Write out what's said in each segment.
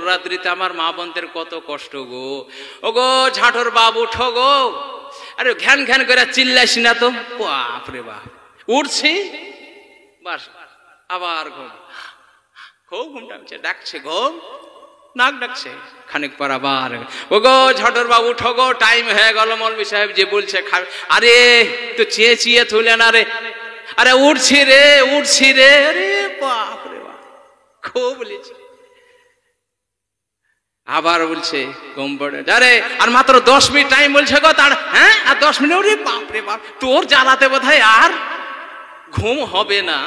ভোররাত্রিতে আমার মা বোনদের কত কষ্ট গো। ও গো ঝাঁটর বাবু উঠো গো, আরে ঘ্যান ঘ্যান করে চিল্লাইস না তো। বাপরে বাপ, উঠছি বাস আবার ঘুম, খুব ঘুম ডাকছে, ডাকছে ঘুম, নাক ডাকছে, খানিক পর আবার ও গো ঝাঁটর বাবু উঠো গো, টাইম হয়ে গেল, মৌলভী সাহেব যে বলছে খাবে। আরে তো চেয়ে চেয়ে তুলে না রে, আরে উঠছি রে উঠছি রে। আরে বাপ রে বাপ, খুব বলেছে। আবার বলছে ঘুম পড়ে, আরে আর মাত্র 10 মিনিট টাইম বলছে গো, তার হ্যাঁ আর 10 মিনিট। ওরে বাপ রে বাপ, তোর জ্বালাতে বোধহয় আর ঘুম হবে না।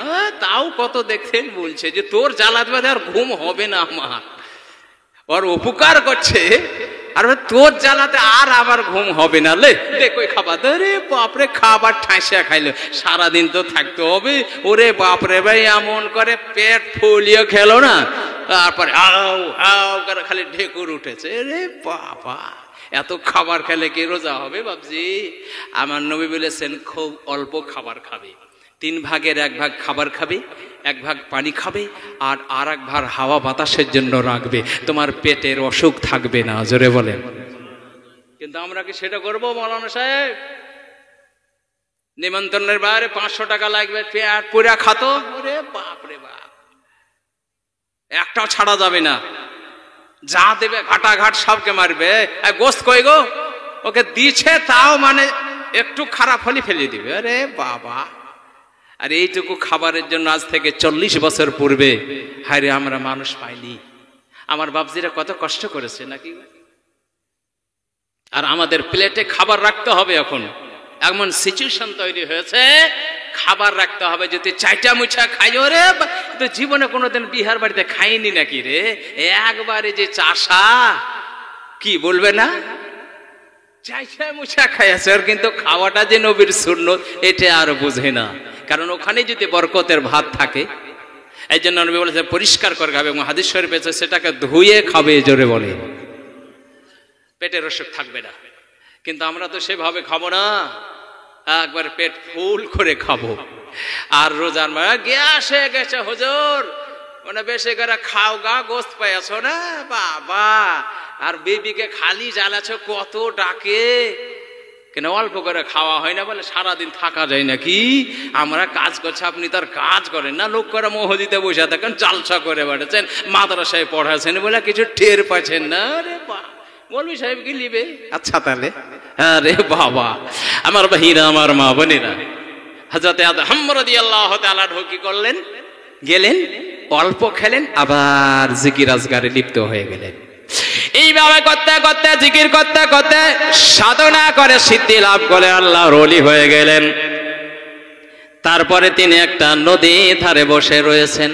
তাও কত দেখছেন বলছে যে তোর জ্বালাতে বোধহয় আর ঘুম হবে না আমার, ওর উপকার করছে, আর তোর জ্বালাতে আর আবার ঘুম হবে না। লে কই খাবার, রে বাপরে খাবার ঠাঁসা খাইলো, সারাদিন তো থাকতে হবে। ওরে বাপরে ভাই, এমন করে পেট ফুলিয়ে খেলো না, তারপরে আও আও করে খালি ঢেকুর উঠেছে। রে বাবা, এত খাবার খেলে কি রোজা হবে বাবজি? আমার নবী বলেছেন খুব অল্প খাবার খাবে, 3 ভাগের 1 ভাগ খাবার খাবে, 1 ভাগ পানি খাবে, আর 1 ভাগ হাওয়া বাতাসের জন্য রাখবে, তোমার পেটের অসুখ থাকবে না। জোরে বলেন। কিন্তু আমরা কি সেটা করবো মৌলানা সাহেব? নিমন্ত্রণের বাইরে 500 টাকা লাগবে, পেট পুরা খাতো। ওরে বাপ রে বাপ, একটাও ছাড়া যাবে না, যা দেবে ঘাটাঘাট সবকে মারবে। গোস্ত কই গো, ওকে দিছে তাও মানে একটু খারাপ হলে ফেলে দিবে। আরে বাবা, আর এইটুকু খাবারের জন্য আজ থেকে 40 বছর পূর্বে হায়রে আমরা মানুষ পাইনি। আমার বাপজিরা কত কষ্ট করেছে নাকি। আর আমাদের প্লেটে খাবার রাখতে হবে, এখন এমন সিচুয়েশন তৈরি হয়েছে, খাবার রাখতে হবে। যদি 4টা মুছা খাই, ওরে তো জীবনে কোনোদিন বিহার বাড়িতে খাইনি নাকি রে, একবারে যে চাষা কি বলবে না, 4টা মুছা খাইছে, ওর কিন্তু খাওয়াটা যে নবীর সুন্নত এটা আর বুঝে না। কারণ ওখানে যদি বরকতের ভাত থাকে, এই জন্য নবী বলেছে পরিষ্কার করে খাবে, এবং হাদিস শরীফে আছে সেটাকে ধুয়ে খাবে। জোরে বলে, পেটের অসুখ থাকবে না। কিন্তু আমরা তো সেভাবে খাবো না, একবার পেট ফুল করে খাবো। আর রোজার মাস গ্যাস হয়ে গেছে হুজুর, মানে বেশি করে খাও গা, গোস্ত পাইছ না বাবা, আর বেবিকে খালি জ্বালাছো, কত ডাকে, কেন অল্প করে খাওয়া হয় না বলে সারাদিন থাকা যায় নাকি? আমরা কাজ করছি, আপনি তার কাজ করেন না, লোক করে মসজিদে বসে থাকেন, জালসা করে বেড়েছেন, মাদ্রাসায় পড়াচ্ছেন বলে কিছু টের পাচ্ছেন না। রে বাবা, মৌলভী সাহেব কি লিবে? আচ্ছা তাহলে আরে বাবা, আমার ভাইরা, আমার মা বোনেরা, হযরতে আদম রাদিয়াল্লাহু তাআলা কি করলেন, গেলেন, অল্প খেলেন, আবার জিকির আজগারে লিপ্ত হয়ে গেলেন। এইভাবে করতে করতে, জিকির করতে করতে সাধনা করে সিদ্ধি লাভ করে আল্লাহর ওলি হয়ে গেলেন। তারপরে তিনি একটা নদী ধারে বসে রয়েছেন,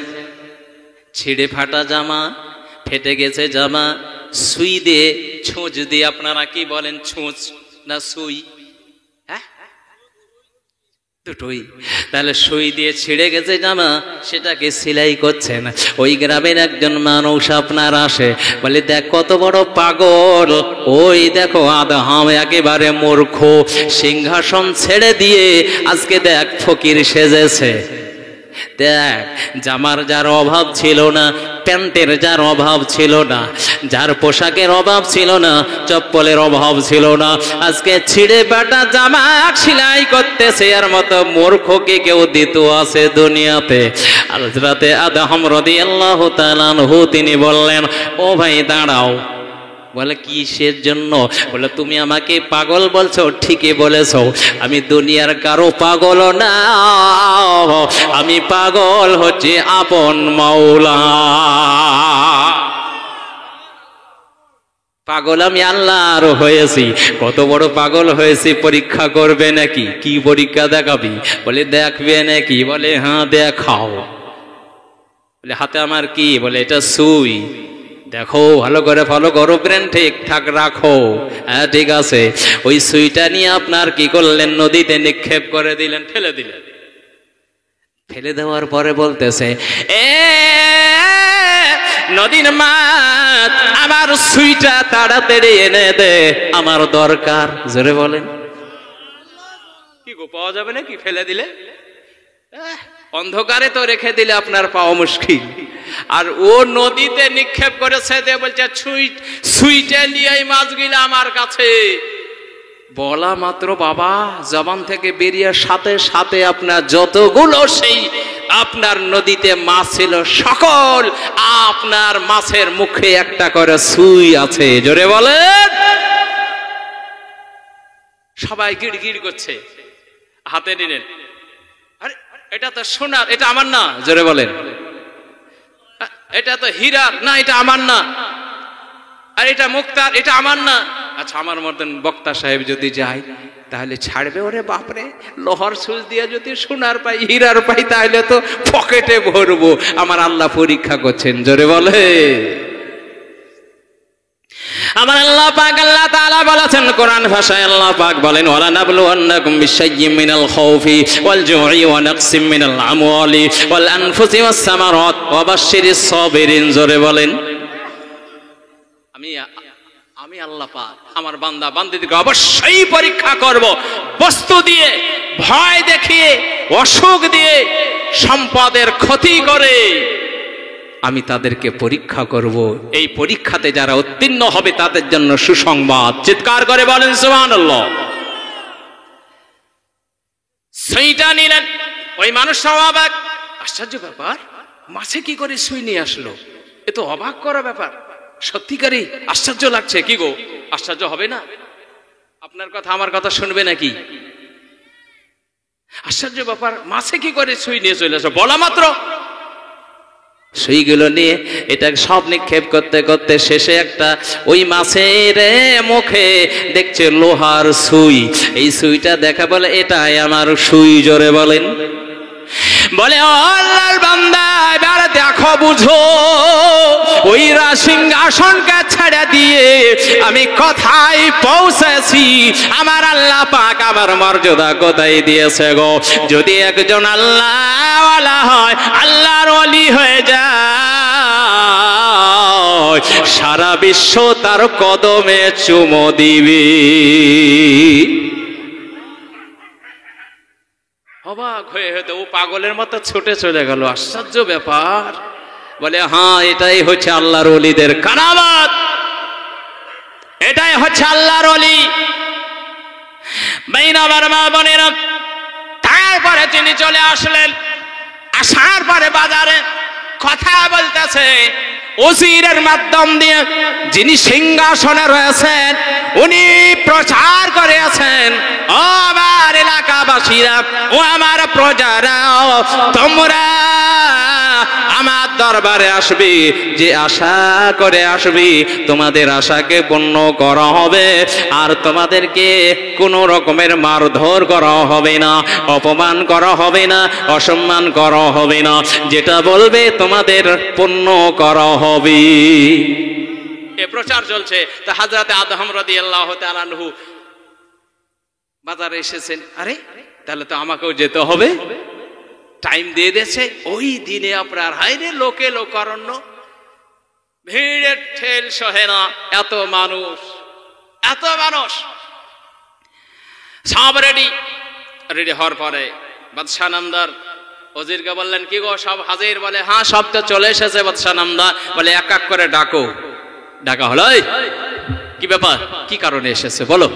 ছিঁড়ে ফাটা জামা, ফেটে গেছে জামা, সুই দিয়ে, ছুঁচ দিয়ে, আপনারা কি বলেন, ছুঁচ না সুই? হ্যাঁ, দুটোই। তাহলে সুই দিয়ে ছিঁড়ে গেছে জামা, সেটাকে সেলাই করছেন। ওই গ্রামের একজন মানুষ আপনার আসে, বলে দেখ কত বড় পাগল, ওই দেখো আদম একেবারে মূর্খ, সিংহাসন ছেড়ে দিয়ে আজকে দেখ ফকির সেজেছে। দেখ, জামার যার অভাব ছিল না, প্যান্টের যার অভাব ছিল না, যার পোশাকের অভাব ছিল না, চপ্পলের অভাব ছিল না, আজকে ছিঁড়ে ফাটা জামা সেলাই করতেছে। এর মতো মূর্খকে কেউ দিত আছে দুনিয়াতে? হযরতে আদম রাদিয়াল্লাহু তাআলা আনহু তিনি বললেন, ও ভাই দাঁড়াও। বলে কিসের জন্য? বলে তুমি আমাকে পাগল বলছো, ঠিকই বলেছো, আমি দুনিয়ার কারো পাগল না, আমি পাগল হচ্ছে আপন মাওলা। পাগল আমি আল্লাহর হয়েছি। কত বড় পাগল হয়েছি, পরীক্ষা করবে নাকি? কি পরীক্ষা দেখাবি? বলে দেখবে নাকি? বলে হ্যাঁ দেখাও। বলে হাতে আমার কি? বলে এটা সুই। দেখো ভালো করে ফলো করো, ব্রেন ঠিকঠাক রাখো। হ্যাঁ ঠিক আছে। ওই সুইটা নিয়ে আপনার কি করলেন? নদীতে নিক্ষেপ করে দিলেন, ফেলে দিলেন। ফেলে দেওয়ার পরে বলতেছে, নদীর মাছ, আমার সুইটা তাড়াতাড়ি এনে দে, আমার দরকার। জোরে বলেন। কি গো, পাওয়া যাবে নাকি ফেলে দিলে? অন্ধকারে তো রেখে দিলে আপনার পাওয়া মুশকিল। আর ও নদীতে নিক্ষেপ করেছে, দিয়ে বলছে সুইটে নিয়ে এই মাছগুলো আমার কাছে। বলা মাত্র বাবা জবান থেকে বেরিয়ে সাথে সাথে আপনার যতগুলো সেই আপনার নদীতে মাছ ছিল সকল আপনার মাছের মুখে একটা করে সুই আছে। জোরে বলেন। সবাই গিড়গিড় করছে, হাতে নিলেন, আরে এটা তো সোনার, এটা আমার না। জোরে বলেন। এটা তো হীরার, না এটা আমার না। আর এটা মুক্তার, এটা আমার না। আচ্ছা আমার মতন বক্তা সাহেব যদি যায় তাহলে ছাড়বে? ওরে বাপরে, লোহার সুচ দিয়ে যদি সোনার পাই হীরার পাই তাহলে তো পকেটে ভরবো। আমার আল্লাহ পরীক্ষা করছেন। জোরে বলে। আমার আল্লাহ পাক আল্লাহ তাআলা বলেছেন কোরআন ভাষায়, আল্লাহ পাক বলেন ওয়ালা নাবলুওয়ান্নাকুম বিশাইয়্যিম মিনাল খাউফি ওয়াল জু'i ওয়া নাকসিম মিনাল আমওয়ালি ওয়াল আনফুসি ওয়াস সামারাত ওয়া বাশশিরিস সাবিরিন। জোরে বলেন। আমি আল্লাহ পাক আমার বান্দা বান্দীদেরকে অবশ্যই পরীক্ষা করব, বস্তু দিয়ে, ভয় দেখিয়ে, অসুখ দিয়ে, সম্পদের ক্ষতি করে আমি তাদেরকে পরীক্ষা করব। এই পরীক্ষাতে যারা উত্তীর্ণ হবে তাদের জন্য সুসংবাদ। চিৎকার করে বলেন সুবহানাল্লাহ। সেইটা নিলেন, ওই মানুষটাও অবাক। আশ্চর্য ব্যাপার, মাছে কি করে সুই নিয়ে আসলো? এ তো অবাক করা ব্যাপার। সত্যিকারই আশ্চর্য লাগছে। কি গো, আশ্চর্য হবে না? আপনার কথা আমার কথা শুনবে নাকি? আশ্চর্য ব্যাপার, মাছে কি করে সুই নিয়ে চলে আসো? বলা মাত্র সুইগুলো নিয়ে এটা সব নিক্ষেপ করতে করতে শেষে একটা ওই মাছের মুখে দেখছে লোহার সুই। এই সুইটা দেখা বলে এটাই আমার সুই। জোরে বলেন। বলে ও আল্লাহর বান্দা, এবার দেখো বুঝো, ওই সিংহাসনকে ছেড়ে দিয়ে আমি কোথায় পৌঁছেছি। আমার আল্লাহ পাক আমার মর্যাদা কোথায় দিয়েছে গো। যদি একজন আল্লাহওয়ালা হয়, আল্লাহর ওলি হয়ে যায়, সারা বিশ্ব তার কদমে চুমো দিবি। অবাক হয়ে হয়তো ও পাগলের মতো ছুটে চলে গেল। আশ্চর্য ব্যাপার। বলে হ্যাঁ, এটাই হচ্ছে আল্লাহর ওলিদের কারামত, এটাই হচ্ছে আল্লাহর ওলি। বাইনাবার মা বোনেরা, তারপরে তিনি চলে আসলেন। আসার পরে বাজারে কথা বলতেছে ওজিরের মাধ্যম দিয়ে। যিনি সিংহাসনে রয়েছেন উনি প্রচার করে আছেন, ও আমার এলাকাবাসীরা, ও আমার প্রজারা, তোমরা আমার দরবারে আসবি, যে আশা করে আসবি তোমাদের আশাকে পূর্ণ করা হবে। আর তোমাদেরকে কোনো রকমের মারধর করা হবে না, অপমান করা হবে না, অসম্মান করা হবে না। যেটা বলবে তোমাদের পূর্ণ করা হবে। এ প্রচার চলছে। তা হযরত আদম রাদিয়াল্লাহু তাআলা আনহু বাজারে এসেছেন। আরে তাহলে তো আমাকেও যেতে হবে। টাইম দিয়ে দিয়েছে। ওই দিনে আপনার হায়রে লোকে লোকারণ্য, ভিড়ের ঠেল সহে না, এত মানুষ, এত মানুষ। সব রেডি হওয়ার পরে বাদশাহ নামদার ওজিরকে বললেন, কি গো সব হাজির? বলে হ্যাঁ, সব তো চলে এসেছে। বাদশাহ নামদার বলে এক এক করে ডাকো। ডাকা হলো। কি ব্যাপার, কি কারণে এসেছে বলো।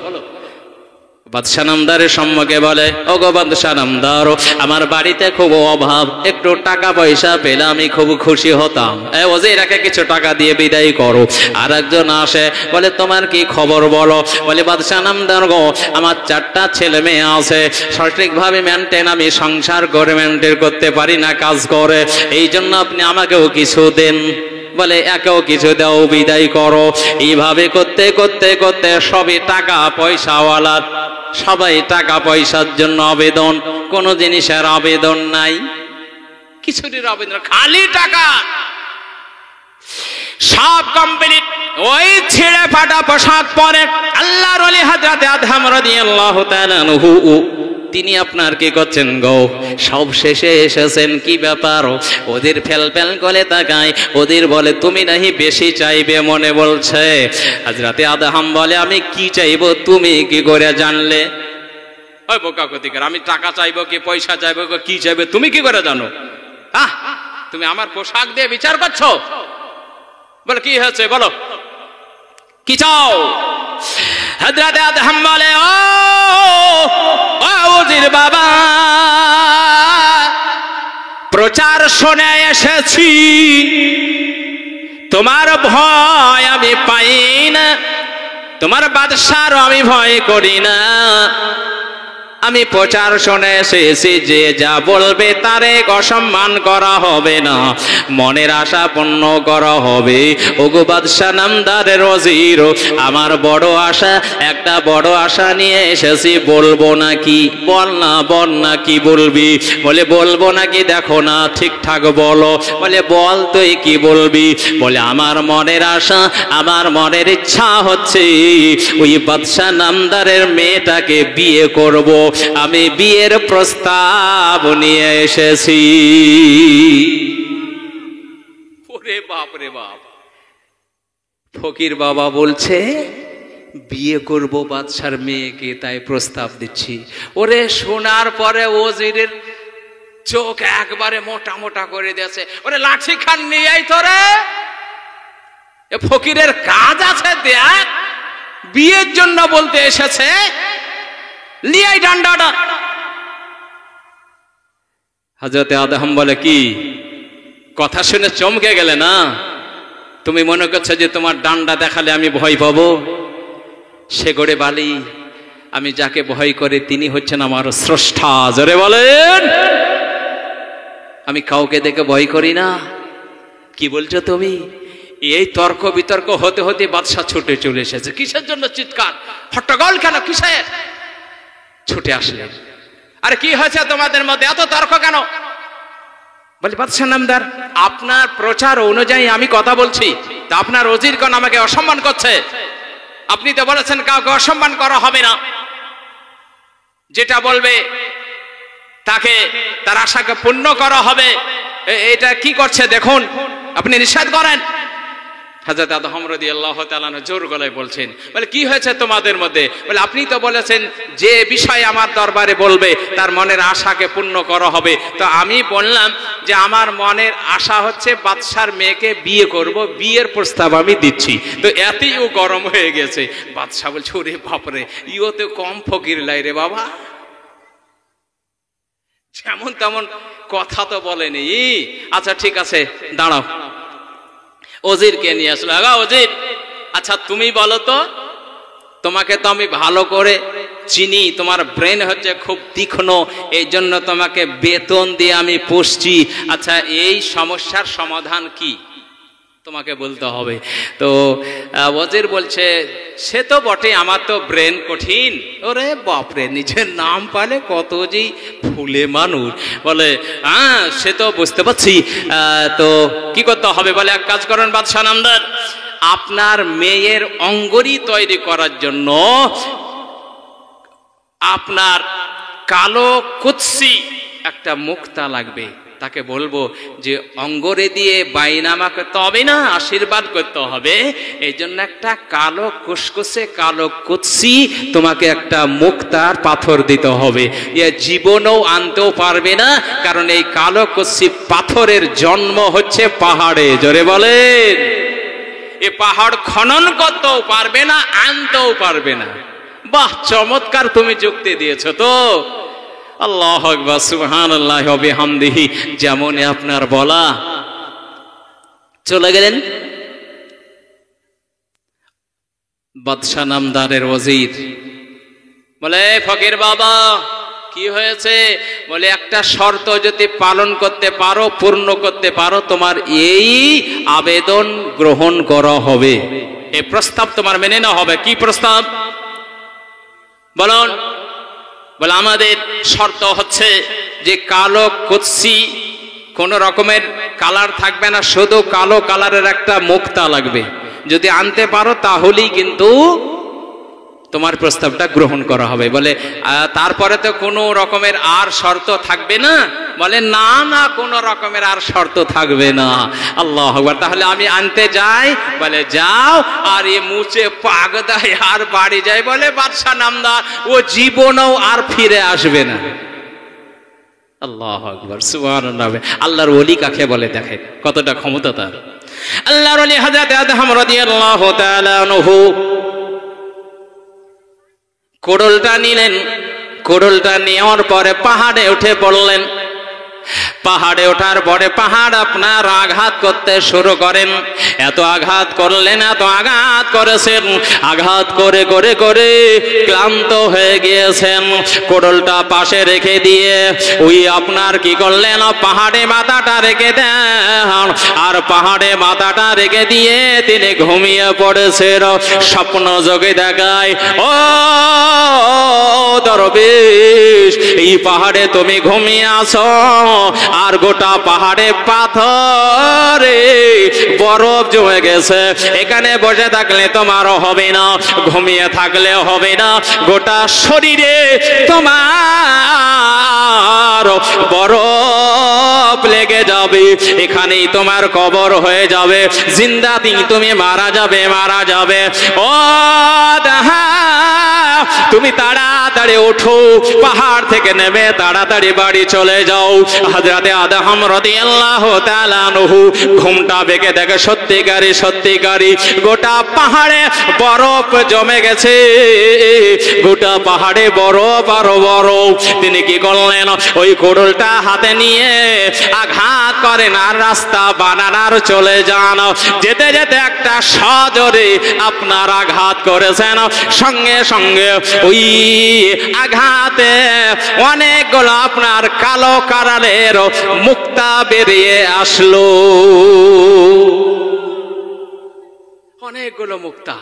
বাদশাহ নামদারের সম্মুখে বলে, ও গো বাদশাহ নামদার, আমার বাড়িতে খুব অভাব, একটু টাকা পয়সা পেলে আমি খুব খুশি হতাম। ওজিরাকে কিছু টাকা দিয়ে বিদায় করো। আর একজন আসে, বলে তোমার কি খবর বলো। বলে বাদশাহ নামদার গো, আমার 4টা ছেলে মেয়ে আছে, সঠিকভাবে আমি সংসার করে মেনটেন করতে পারি না কাজ করে, এই জন্য আপনি আমাকেও কিছু দেন। বলে একেও কিছু দাও, বিদায় করো। এইভাবে করতে করতে করতে সবই টাকা পয়সাওয়ালা, সবাই টাকা পয়সার জন্য আবেদন, কোন জিনিসের আবেদন নাই, কিছুটির আবেদন, খালি টাকা। সব কমপ্লিট। ওই ছিঁড়ে ফাটা পোশাক পরে আল্লাহর ওলি হযরত আদম রাদিয়াল্লাহু তাআলা আনহু, তিনি আপনার কি করছেন গো, সব শেষে এসেছেন, কি ব্যাপার? ওদের ফেল ফেল করে তাকায়। ওদের বলে তুমি নাহি বেশি চাইবে মনে বলছে। হযরত আদম বলে আমি কি চাইবো তুমি কি করে জানলে? ওই বোকা কতিকার, আমি টাকা চাইবো কি পয়সা চাইবো কি চাইবে তুমি কি করে জানো? তুমি আমার পোশাক দিয়ে বিচার করছো? বলে কি হয়েছে বলো, কি চাও? হযরত আদম বলে, ও ওজির বাবা, প্রচার শুনে এসেছি, তোমার ভয় আমি পাই না, তোমার বাদশারও আমি ভয় করি না। আমি প্রচার শুনে এসেছি যে যা বলবে তারে অসম্মান করা হবে না, মনের আশা পূর্ণ করা হবে। ওগো বাদশা নামদারের ওজির, আমার বড় আশা, একটা বড় আশা নিয়ে এসেছি, বলবো নাকি? বল না কি বলবি? বলে বলবো নাকি, দেখো না ঠিকঠাক বলো। বলে বল তুই কি বলবি? বলে আমার মনের আশা, আমার মনের ইচ্ছা হচ্ছে ওই বাদশা নামদারের মেয়েটাকে বিয়ে করব, আমি বিয়ের প্রস্তাব নিয়ে এসেছি। ওরে বাপ রে বাপ, ফকির বাবা বলছে বিয়ে করব বাদশার মেয়েকে, তাই প্রস্তাব দিচ্ছি। ওরে শোনার পরে ওজিরের চোখ একবারে মোটা মোটা করে দিয়েছে। ওরে লাঠি খান নিয়ে আই তোরে, এ ফকিরের কাজ আছে দেখ, বিয়ের জন্য বলতে এসেছে, লিয়াই ডান্ডাটা। হযরতে আদম বলে, কি কথা শুনে চমকে গেলে না? তুমি মনে করছো যে তোমার ডান্ডা দেখালে আমি ভয় পাবো? সে গড়ে বালি, আমি যাকে ভয় করে তিনি হচ্ছেন আমার স্রষ্টা। জোরে বলেন, আমি কাউকে দেখে ভয় করি না। কি বলছো তুমি? এই তর্ক বিতর্ক হতে হতে বাদশা ছুটে চলে এসেছে। কিসের জন্য চিৎকার হট্টগোল কেন, কিসের? ছুটে আসলেন। আরে কি হয়েছে তোমাদের মধ্যে, এত তর্ক কেন? বলে বাদশা নামদার, আপনার প্রচার অনুযায়ী আমি কথা বলছি, তা আপনার ওজিরগণ আমাকে অসম্মান করছে। আপনি তো বলেছেন কাউকে অসম্মান করা হবে না, যেটা বলবে তাকে তার আশাকে পূর্ণ করা হবে। এটা কি করছে দেখুন, আপনি নিষেধ করেন। হযরত আদম রাদিয়াল্লাহু তাআলা জোর গলায় বলছেন, বলে কি হয়েছে তোমাদের মধ্যে? বলে আপনি তো বলেছেন যে বিষয় আমার দরবারে বলবে তার মনের আশাকে পূর্ণ করা হবে। তো আমি বললাম যে আমার মনের আশা হচ্ছে বাদশার মেয়েকে বিয়ে করব, বিয়ের প্রস্তাব আমি দিচ্ছি। তো এতেই ও গরম হয়ে গেছে। বাদশা বলছে, ওরে বাপরে, ইও তো কম ফকির লাই রে বাবা, যেমন তেমন কথা তো বলেনি। আচ্ছা ঠিক আছে দাঁড়াও, ওজিরকে নিয়ে আসলো। ওজির, আচ্ছা তুমি বলো তো, তোমাকে তো আমি ভালো করে চিনি, তোমার ব্রেন হচ্ছে খুব তীক্ষ্ণ, এই জন্য তোমাকে বেতন দিয়ে আমি পুষছি। আচ্ছা এই সমস্যার সমাধান কি তোমাকে বলতে হবে। তো ওজির বলছে, সে তো বটে, আমার তো ব্রেন কঠিন। ওরে বাপরে, নিজের নাম পালে কত যে ফুলে মানুষ। বলে হ্যাঁ সে তো বুঝতে পারছি, তো কি করতে হবে? বলে এক কাজ করেন বাদশা নামদার, আপনার মেয়ের অঙ্গরি তৈরি করার জন্য আপনার কালো কুৎসি একটা মুক্তা লাগবে। তাকে বলবো যে অঙ্গরে দিয়ে বাইনামা করতে হবে না, আশীর্বাদ করতে হবে। এই জন্য একটা কালো কুসকুসে কালো কুৎসি তোমাকে একটা মুক্তার পাথর দিতে হবে। এ জীবনেও আনতেও পারবে না, কারণ এই কালো কুৎসি পাথরের জন্ম হচ্ছে পাহাড়ে। জোরে বলেন, এ পাহাড় খনন করতেও পারবে না, আনতেও পারবে না। বাহ, চমৎকার তুমি যুক্তি দিয়েছো তো। আল্লাহু আকবার, সুবহানাল্লাহি ওয়া বিহামদিহি। যেমন আপনার বলা। চলে গেলেন বাদশা নামদারের ওজির। বলে ফকির বাবা কি হয়েছে? বলে একটা শর্ত যদি পালন করতে পারো, পূর্ণ করতে পারো, তোমার এই আবেদন গ্রহণ করা হবে, এই প্রস্তাব তোমার মেনে নেওয়া হবে। কি প্রস্তাব বলুন? বলে আমাদের শর্ত হচ্ছে যে কালো কুৎসি, কোন রকমের কালার থাকবে না, শুধু কালো কালারের একটা মুক্তা লাগবে। যদি আনতে পারো তাহলেই কিন্তু তোমার প্রস্তাবটা গ্রহণ করা হবে। বলে তারপরে তো কোনো রকমের আর শর্ত থাকবে না? বলে না না, কোনো রকমের আর শর্ত থাকবে না। আল্লাহু আকবার। তাহলে আমি আনতে যাই? বলে যাও। আর এ মুছে পাক দেয় আর বাড়ি যায়। বলে বাদশা নামদার ও জীবনেও আর ফিরে আসবে না। আল্লাহু আকবার, সুবহানাল্লাহ। আল্লাহর ওলি কাকে বলে দেখেন কতটা ক্ষমতা তার। আল্লাহর ওলি হযরত আদম রাদিয়াল্লাহু তাআলা আনহু কোড়লটা নিলেন। কোড়লটা নেওয়ার পরে পাহাড়ে উঠে পড়লেন। পাহাড়ে ওঠার পরে পাহাড় আপনার আঘাত করতে শুরু করেন। এত আঘাত করলেন, এত আঘাত করেছেন, আঘাত করে করে করে ক্লান্ত হয়ে গিয়েছেন। কোড়লটা পাশে রেখে দিয়ে ওই আপনার কি করলেন, পাহাড়ে মাথাটা রেখে দেন। আর পাহাড়ে মাথাটা রেখে দিয়ে তিনি ঘুমিয়ে পড়েছেন। স্বপ্ন যোগে দেখায়, ও দরবেশ, এই পাহাড়ে তুমি ঘুমিয়ে আছো, আর গোটা পাহাড়ে পাথরে বরফ জমে গেছে। এখানে বসে থাকলে তোমার হবে না, ঘুমিয়ে থাকলে হবে না, গোটা শরীরে তোমার বরফ লেগে যাবে। এখানেই তোমার কবর হয়ে যাবে, জিন্দাতি তুমি মারা যাবে, মারা যাবে। ও দাহা, তুমি তাড়াতাড়ি ওঠো, পাহাড় থেকে নেমে তাড়াতাড়ি বাড়ি চলে যাও। হযরত আদম রাদিয়াল্লাহু তাআলা আনহু ঘুমটা ভেঙে দেখে সত্যিকারই সত্যিকারই গোটা পাহাড়ে বরফ জমে গেছে। গোটা পাহাড়ে বরফ আর বরফ। তিনি কি করলেন, ওই কোড়লটা হাতে নিয়ে আঘাত করেন আর রাস্তা বানানোর চলে যান। যেতে যেতে একটা সজোরে আপনার আঘাত করেছেন, সঙ্গে সঙ্গে ওই আঘাতে অনেকগুলো আপনার কালো কারালের মুক্তা বেরিয়ে আসলো। অনেকগুলো মুক্তা।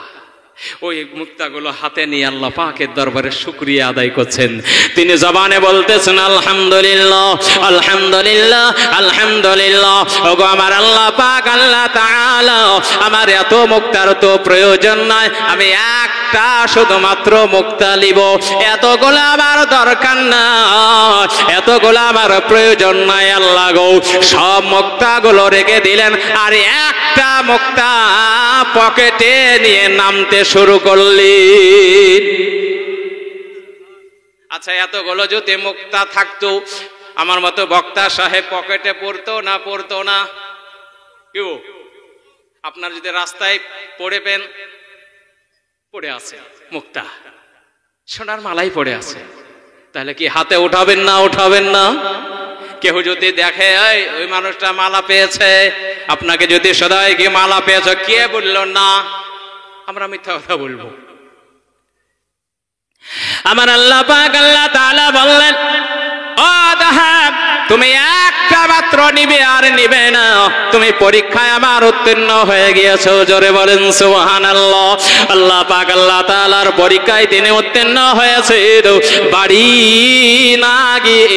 ওই মুক্তাগুলো হাতে নিয়ে আল্লাহ পাকের দরবারে শুকরিয়া আদায় করছেন। তিনি জবানে বলতেছেন আলহামদুলিল্লাহ, আলহামদুলিল্লাহ, আলহামদুলিল্লাহ। ওগো আমার আল্লাহ পাক, আল্লাহ তাআলা, আমার এত মুক্তার তো প্রয়োজন নাই, আমি একটা শুধুমাত্র মুক্তা নিব। এতগুলো আমার দরকার না, এতগুলো আমার প্রয়োজন নাই আল্লাহ গো। সব মুক্তাগুলো রেখে দিলেন, আর একটা মুক্তা পকেটে নিয়ে নামতে শুরু করলেন। আচ্ছা, এতগুলো যদি মুক্তা থাকতো, আমার মতো বক্তা সাহেব পকেটে পড়তো না পড়তো না? কেউ আপনার যদি রাস্তায় পড়ে পেন, পড়ে আছে মুক্তা, সোনার মালাই পড়ে আছে, তাহলে কি হাতে উঠাবেন না উঠাবেন না? কেউ যদি দেখে ওই মানুষটা মালা পেয়েছে, আপনাকে যদি সদাই গিয়ে মালা পেয়েছ, কে বলল না? আমরা মিথ্যা কথা বলবো? আমার আল্লাহ পাক আল্লাহ তাআলা বললেন, ও দাহাব, তুমি একটা মাত্র নিবে আর নিবে না। তুমি পরীক্ষায় আমার উত্তীর্ণ হয়ে গিয়েছো, জোরে বলেন সুবহানাল্লাহ। আল্লাহ পাক আল্লাহ তাআলার পরীক্ষায় তিনি উত্তীর্ণ হয়েছে। বাড়ি না গিয়ে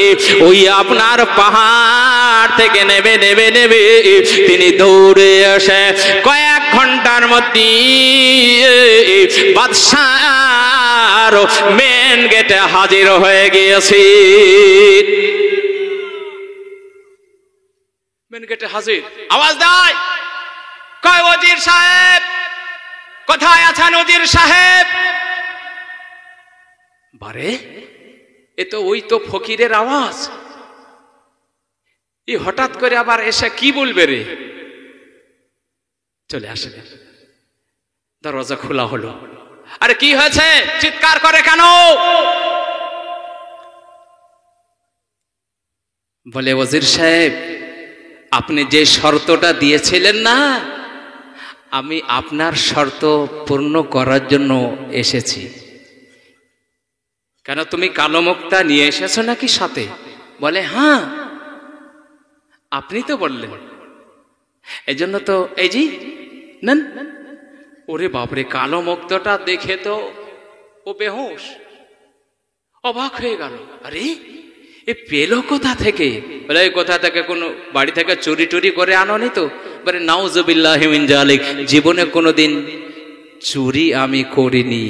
ওই আপনার পাহাড় থেকে নেবে নেবে নেবে তিনি দৌড়ে এসে কয়েক ঘন্টার মধ্যে বাদশার মেন গেটে হাজির হয়ে গিয়েছে। মেন গেটে হাজির, আওয়াজ দেয়, কয় ওজির সাহেব, কোথায় আছেন ওজির সাহেব? বারে, এ তো ওই তো ফকিরের আওয়াজ। এই হঠাৎ করে আবার এসে কি বলবে রে? চলে আসে, দরজা খোলা হলো। আরে কি হয়েছে, চিৎকার করে কেন? বলে, ওজির সাহেব, আপনি যে শর্তটা দিয়েছিলেন না, আমি আপনার শর্ত পূর্ণ করার জন্য এসেছি। কেন, তুমি কালো মুক্তা নিয়ে এসেছো নাকি সাথে? বলে, হ্যাঁ, আপনি তো বললেন। এই জন্য তো এই জি নেন। ওরে বাপরে, কালো মুক্তাটা দেখে তো ও বেহুশ, অবাক হয়ে গেল। আরে এ পেলো কোথা থেকে? বলে, কোথা থেকে, কোনো বাড়ি থেকে চুরি টুরি করে আনোনি তো? বলে, নাউজুবিল্লাহি মিন জালিক, জীবনে কোনোদিন চুরি আমি করিনি।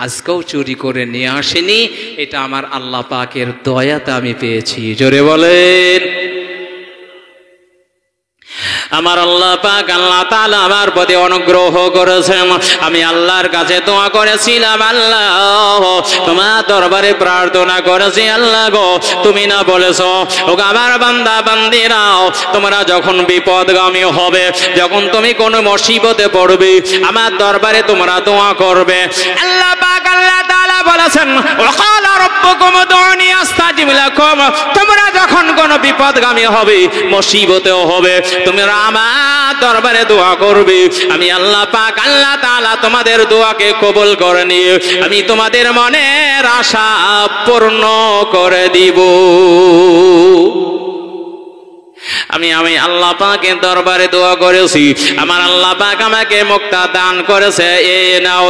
আজকেও চুরি করে নিয়ে আসেনি, এটা আমার আল্লাহ পাকের দয়াতে আমি পেয়েছি। জোরে বলেন। আমার আল্লাহ পাক আল্লাহ তাআলা আমার প্রতি অনুগ্রহ করেছেন। আমি আল্লাহর কাছে দোয়া করেছিলাম, আল্লাহ তোমার দরবারে প্রার্থনা করেছি, আল্লাহ গো তুমি না বলেছো ও আমার বান্দা বান্দিরাও তোমরা যখন বিপদগামী হবে, যখন তুমি কোনো মুসিবতে পড়বে, আমার দরবারে তোমরা দোয়া করবে। আল্লাহ পাক আল্লাহ তাআলা বলেছেন, ওয়াকালা রাব্বুকুম উদউনি আস্তাজিব লাকুম, তোমরা যখন কোনো বিপদগামী হবে, মুসিবতেও হবে, তোমরা আমার দরবারে দোয়া করবে, আমি আল্লাহ পাক আল্লাহ তাআলা তোমাদের দোয়াকে কবুল করে নিয়ে আমি তোমাদের মনের আশা পূর্ণ করে দিব। আমি আল্লাহ পাকের দরবারে দোয়া করেছি, আমার আল্লাহ পাক আমাকে মুক্তা দান করেছে। এই নাও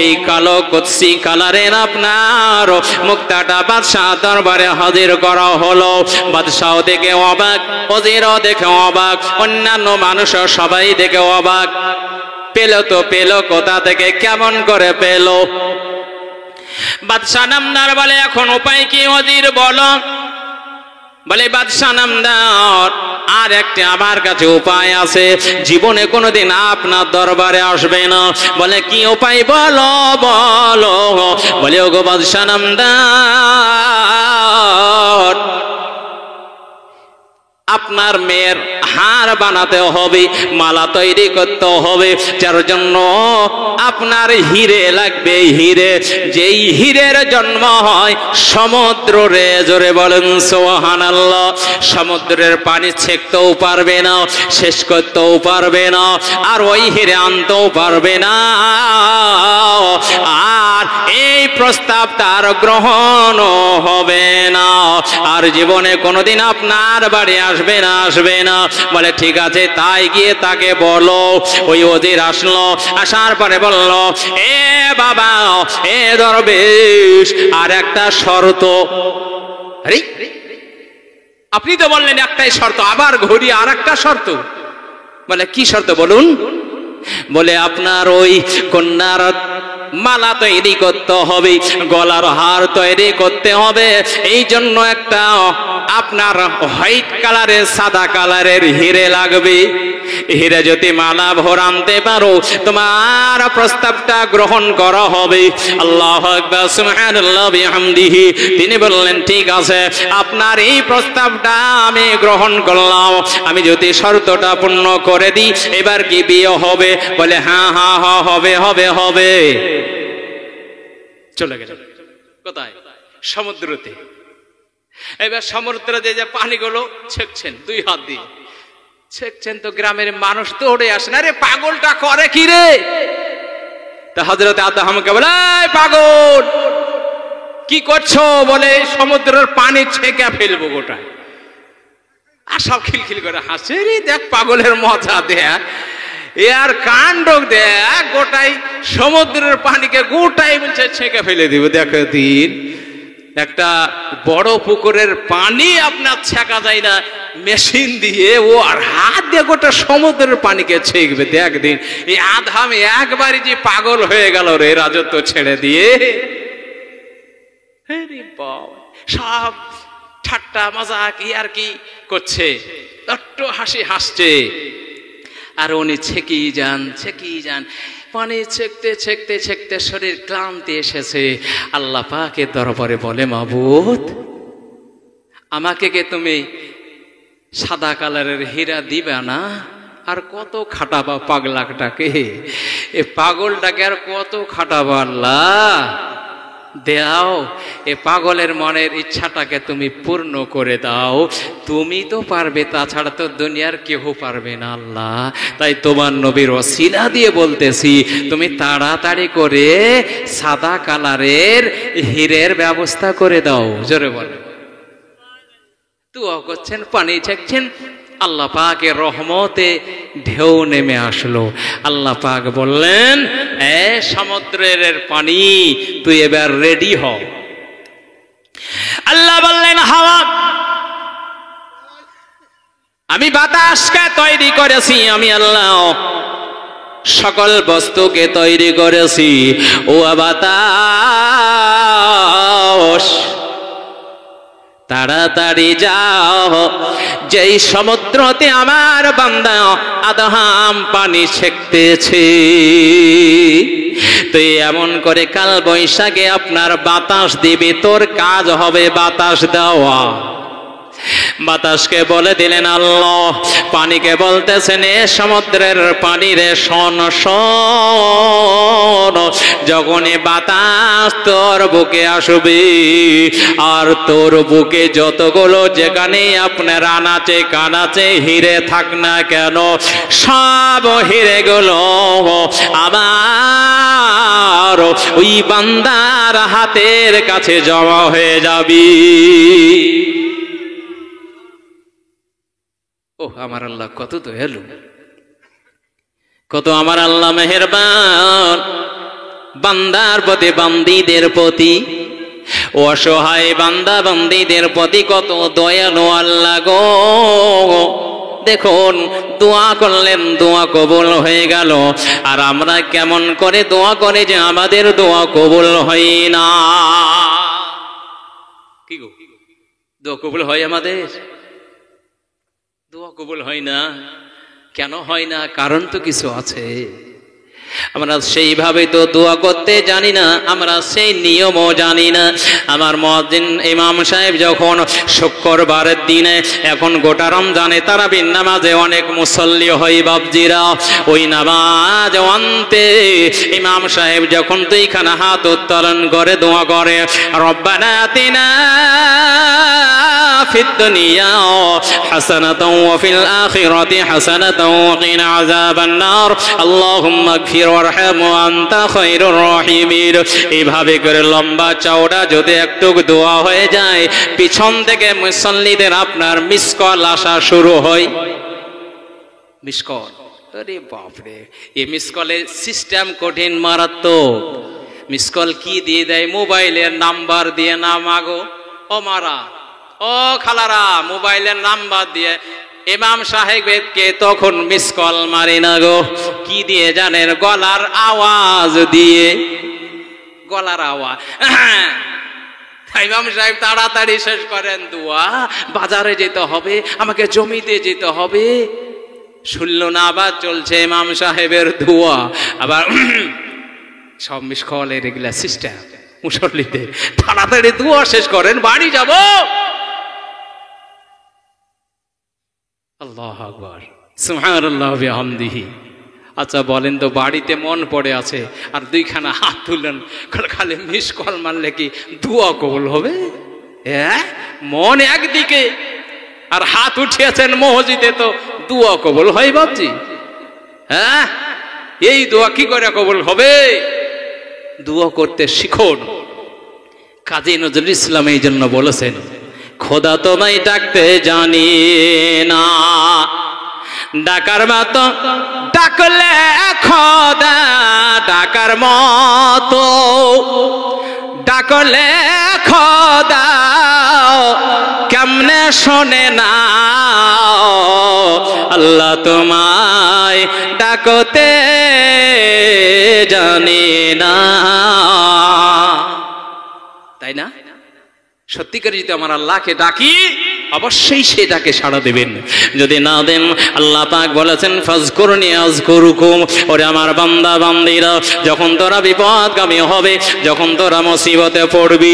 এই কালো কুৎসি কালারের আপনার মুক্তাটা বাদশাহ দরবারে হাজির করা হলো। বাদশাহ দেখে অবাক, ওজিরও দেখে অবাক, অন্যান্য মানুষও সবাই দেখে অবাক। পেল কোথা থেকে, কেমন করে পেল? বাদশাহ নামদার বলে, এখন উপায় কি ওজির বলো? বলে বাদশাহ নামদার, আর একটা আমার কাছে উপায় আছে, জীবনে কোনোদিন আপনার দরবারে আসবে না। বলে কি উপায় বলো? বলে ওগো বাদশাহ নামদার, আপনার মেয়ের হার বানাতে হবে, মালা তৈরি করতে হবে, যার জন্য আপনার হিরে লাগবে। হিরে, যেই হিরের জন্ম হয় সমুদ্রে। জোরে বলেন সুবহানাল্লাহ। সমুদ্রের পানি ছেঁকতেও পারবে না, শেষ করতেও পারবে না, আর ওই হিরে আনতেও পারবে না। আর এই প্রস্তাব তার গ্রহণ হবে না, আর জীবনে কোনোদিন আপনার বাড়ি আসবে না। বলে ঠিক আছে, তাই গিয়ে তাকে বলো। ওই ওজির আসলো, আসার পরে বলল, এ বাবা, এ দরবেশ, আর একটা শর্ত। আরে আপনি তো বললেন একটাই শর্ত, আবার ঘুরিয়ে আর একটা শর্ত। বলে কি শর্ত বলুন? বলে আপনার ওই কন্যার মালা তৈরি করতে হবে, গলার হার তৈরি করতে হবে, এই জন্য একটা আপনার হোয়াইট কালারের, সাদা কালারের হিরে লাগবে। হিরে যদি মালা ভর আনতে পারো, তোমার প্রস্তাবটা গ্রহণ করা হবে। আল্লাহু আকবার, সুবহানাল্লাহ বিহামদিহি। তিনি বললেন ঠিক আছে, আপনার এই প্রস্তাবটা আমি গ্রহণ করলাম, আমি যদি শর্তটা পূর্ণ করে দিই, এবার কি বিয়ে হবে? বলে হ্যাঁ হবে। চলে গেল কোথায়? সমুদ্রতে। এবার সমুদ্রে যে পানিগুলো ছেঁকছেন, দুই হাত দিয়ে ছেঁকছেন, তো গ্রামের মানুষ দৌড়ে আসেন, আরে পাগলটা করে কি রে? তা হযরত আদমকে বলে, পাগল কি করছো? বলে সমুদ্রের পানি ছেঁকে ফেলবো গোটা। আর সব খিলখিল করে হাসছে, রে দেখ পাগলের মজা দেখ, আর কাণ্ড দেখ, গোটাই সমুদ্রের পানিকে গোটাই বলছে ছেঁকে ফেলে দিব। দেখো দিন, একটা বড় পুকুরের পানি আপনার ছেঁকা যায় না মেশিন দিয়ে, ও আর হাত দিয়ে গোটা সমুদ্রের পানিকে ছেঁকবে। দেখ দিন, এই আদম একবারই যে পাগল হয়ে গেল রে, রাজত্ব ছেড়ে দিয়ে। সব ঠাট্টা মজাক আর কি করছে, একটু হাসি হাসছে, আর উনি ছেঁকেই যান। পানি ছেঁকতে শরীর ক্লান্তি এসেছে। আল্লাহ পাকের দরবারে বলে, মাবুদ, আমাকে কে তুমি সাদা কালারের হীরা দিবা না? আর কত খাটাবা পাগলাটাকে, এ পাগলটাকে আর কত খাটাবা? আল্লাহ দাও, এ পাগলের মনের ইচ্ছাটাকে তুমি পূর্ণ করে দাও। তুমি তো পারবে, তাছাড়া তো দুনিয়ার কেউ পারবে না আল্লাহ। তাই তোমার নবীর ওসিলা দিয়ে বলতেছি, তুমি তাড়াতাড়ি করে সাদা কালারের হীরের ব্যবস্থা করে দাও। জোরে বলে দোয়া করছেন, পানি ছেঁকছেন। আল্লাহ পাকের রহমতে ঢেউ নেমে আসলো। আল্লাহ পাক বললেন, এ সমুদ্রের পানি, তুই এবার রেডি হ। আল্লাহ বললেন, হাওয়া, আমি বাতাসকে তৈরি করেছি, আমি আল্লাহ। সকল বস্তুকে তৈরি করেছি। ও বাতাস তাড়াতাড়ি যাও, যেই সমুদ্রতে আমার বান্দা আদহাম পানি ছেঁকতেছে, তুই এমন করে কাল বৈশাখে আপনার বাতাস দিবি, তোর কাজ হবে বাতাস দেওয়া। বাতাসকে বলে দিলেন আল্লাহ, পানিকে বলতেছেন এ সমুদ্রের পানি রে, শোন শোন, যখনই বাতাস তোর বুকে আসবে আর তোর বুকে যতগুলো যেখানে আপনার আনাচে কানাচে হিরে থাক না কেন, সব হিরে গুলো আমার ওই বান্দার হাতের কাছে জমা হয়ে যাবে। ও আমার আল্লাহ কত দয়ালু, কত আমার আল্লাহ মেহেরবান, বান্দার প্রতি বান্দীদের প্রতি, অসহায় বান্দা বান্দীদের প্রতি কত দয়ালু আল্লাহ গো। দেখুন দোয়া করলেন, দোয়া কবুল হয়ে গেল, আর আমরা কেমন করে দোয়া করে যে আমাদের দোয়া কবুল হয় না। কি গো, দোয়া কবুল হয় আমাদের? দোয়া কবুল হয় না। কেন হয় না? কারণ তো কিছু আছে। আমরা সেইভাবে তো দোয়া করতে জানি না, আমরা সেই নিয়মও জানি না। আমার মুয়াজ্জিন ইমাম সাহেব যখন শুক্রবারের দিনে, এখন গোটা রমজানে তারাবির নামাজে অনেক মুসল্লি হয় বাবজিরা, ওই নামাজ অন্তে ইমাম সাহেব যখন দুইখানা হাত উত্তোলন করে দোয়া করে, রব্বানা আতিনা ফিদ দুনিয়া হাসানাতাও ওয়া ফিল আখিরাতি হাসানাতাও ওয়া কিনা আযাবান নার আল্লাহুম্মা ইগফির ওয়ারহাম ওয়া আনতা খায়রুর রাহিমিন। এইভাবে করে লম্বা চওড়া যদি একটু দোয়া হয়ে যায়, পিছন থেকে মুসল্লিদের আপনার মিস কল আসা শুরু হয়। মিস কল, আরে বাপরে, এই মিস কলের সিস্টেম কঠিন, মারাত্মক। মিস কল কি দিয়ে দেয়? মোবাইলের নাম্বার দিয়ে, না মাগো ও মারা ও খালারা, মোবাইলের নাম্বার দিয়ে ইমাম সাহেবকে তখন মিস কল মারি না গো। কি দিয়ে জানেন? গলার আওয়াজ দিয়ে, গলার আওয়াজ। ইমাম সাহেব তাড়াতাড়ি শেষ করেন দোয়া, বাজারে যেতে হবে, আমাকে জমিতে যেতে হবে। শুনল না, আবার চলছে ইমাম সাহেবের দোয়া, আবার সব মিস কলের এগুলা সিস্টেম। মুসল্লিদের তাড়াতাড়ি দোয়া শেষ করেন, বাড়ি যাব। আল্লাহু আকবার, সুবহানাল্লাহ ওয়া বিহামদিহি। আচ্ছা বলেন তো, বাড়িতে মন পড়ে আছে আর দুইখানা হাত তুললেন, খালি মিস কল মারলে কি দোয়া কবুল হবে? হ্যাঁ, মন একদিকে আর হাত উঠিয়েছেন মসজিদে, তো দোয়া কবুল হয় বাপজি? হ্যাঁ, এই দোয়া কি করে কবুল হবে? দোয়া করতে শিখুন। কাজী নজরুল ইসলাম এই জন্য বলেছেন, খোদা তোমায় ডাকতে জানি না, ডাকার মতো ডাকলে খোদা ডাকার মতো ডাকলে খোদা কেমনে শোনে না, আল্লাহ তোমায় ডাকতে জানি না। তাই না? সত্যিকার যদি আমার আল্লাহকে ডাকি, অবশ্যই সে ডাকে সাড়া দেবেন। যদি না দেন, আল্লাহ পাক বলেছেন ফাজকুরনি আযকুরুকুম। ওরে আমার বান্দা বান্দীরা, যখন তোরা বিপদগামী হবে, যখন তোরা মুসিবতে পড়বি,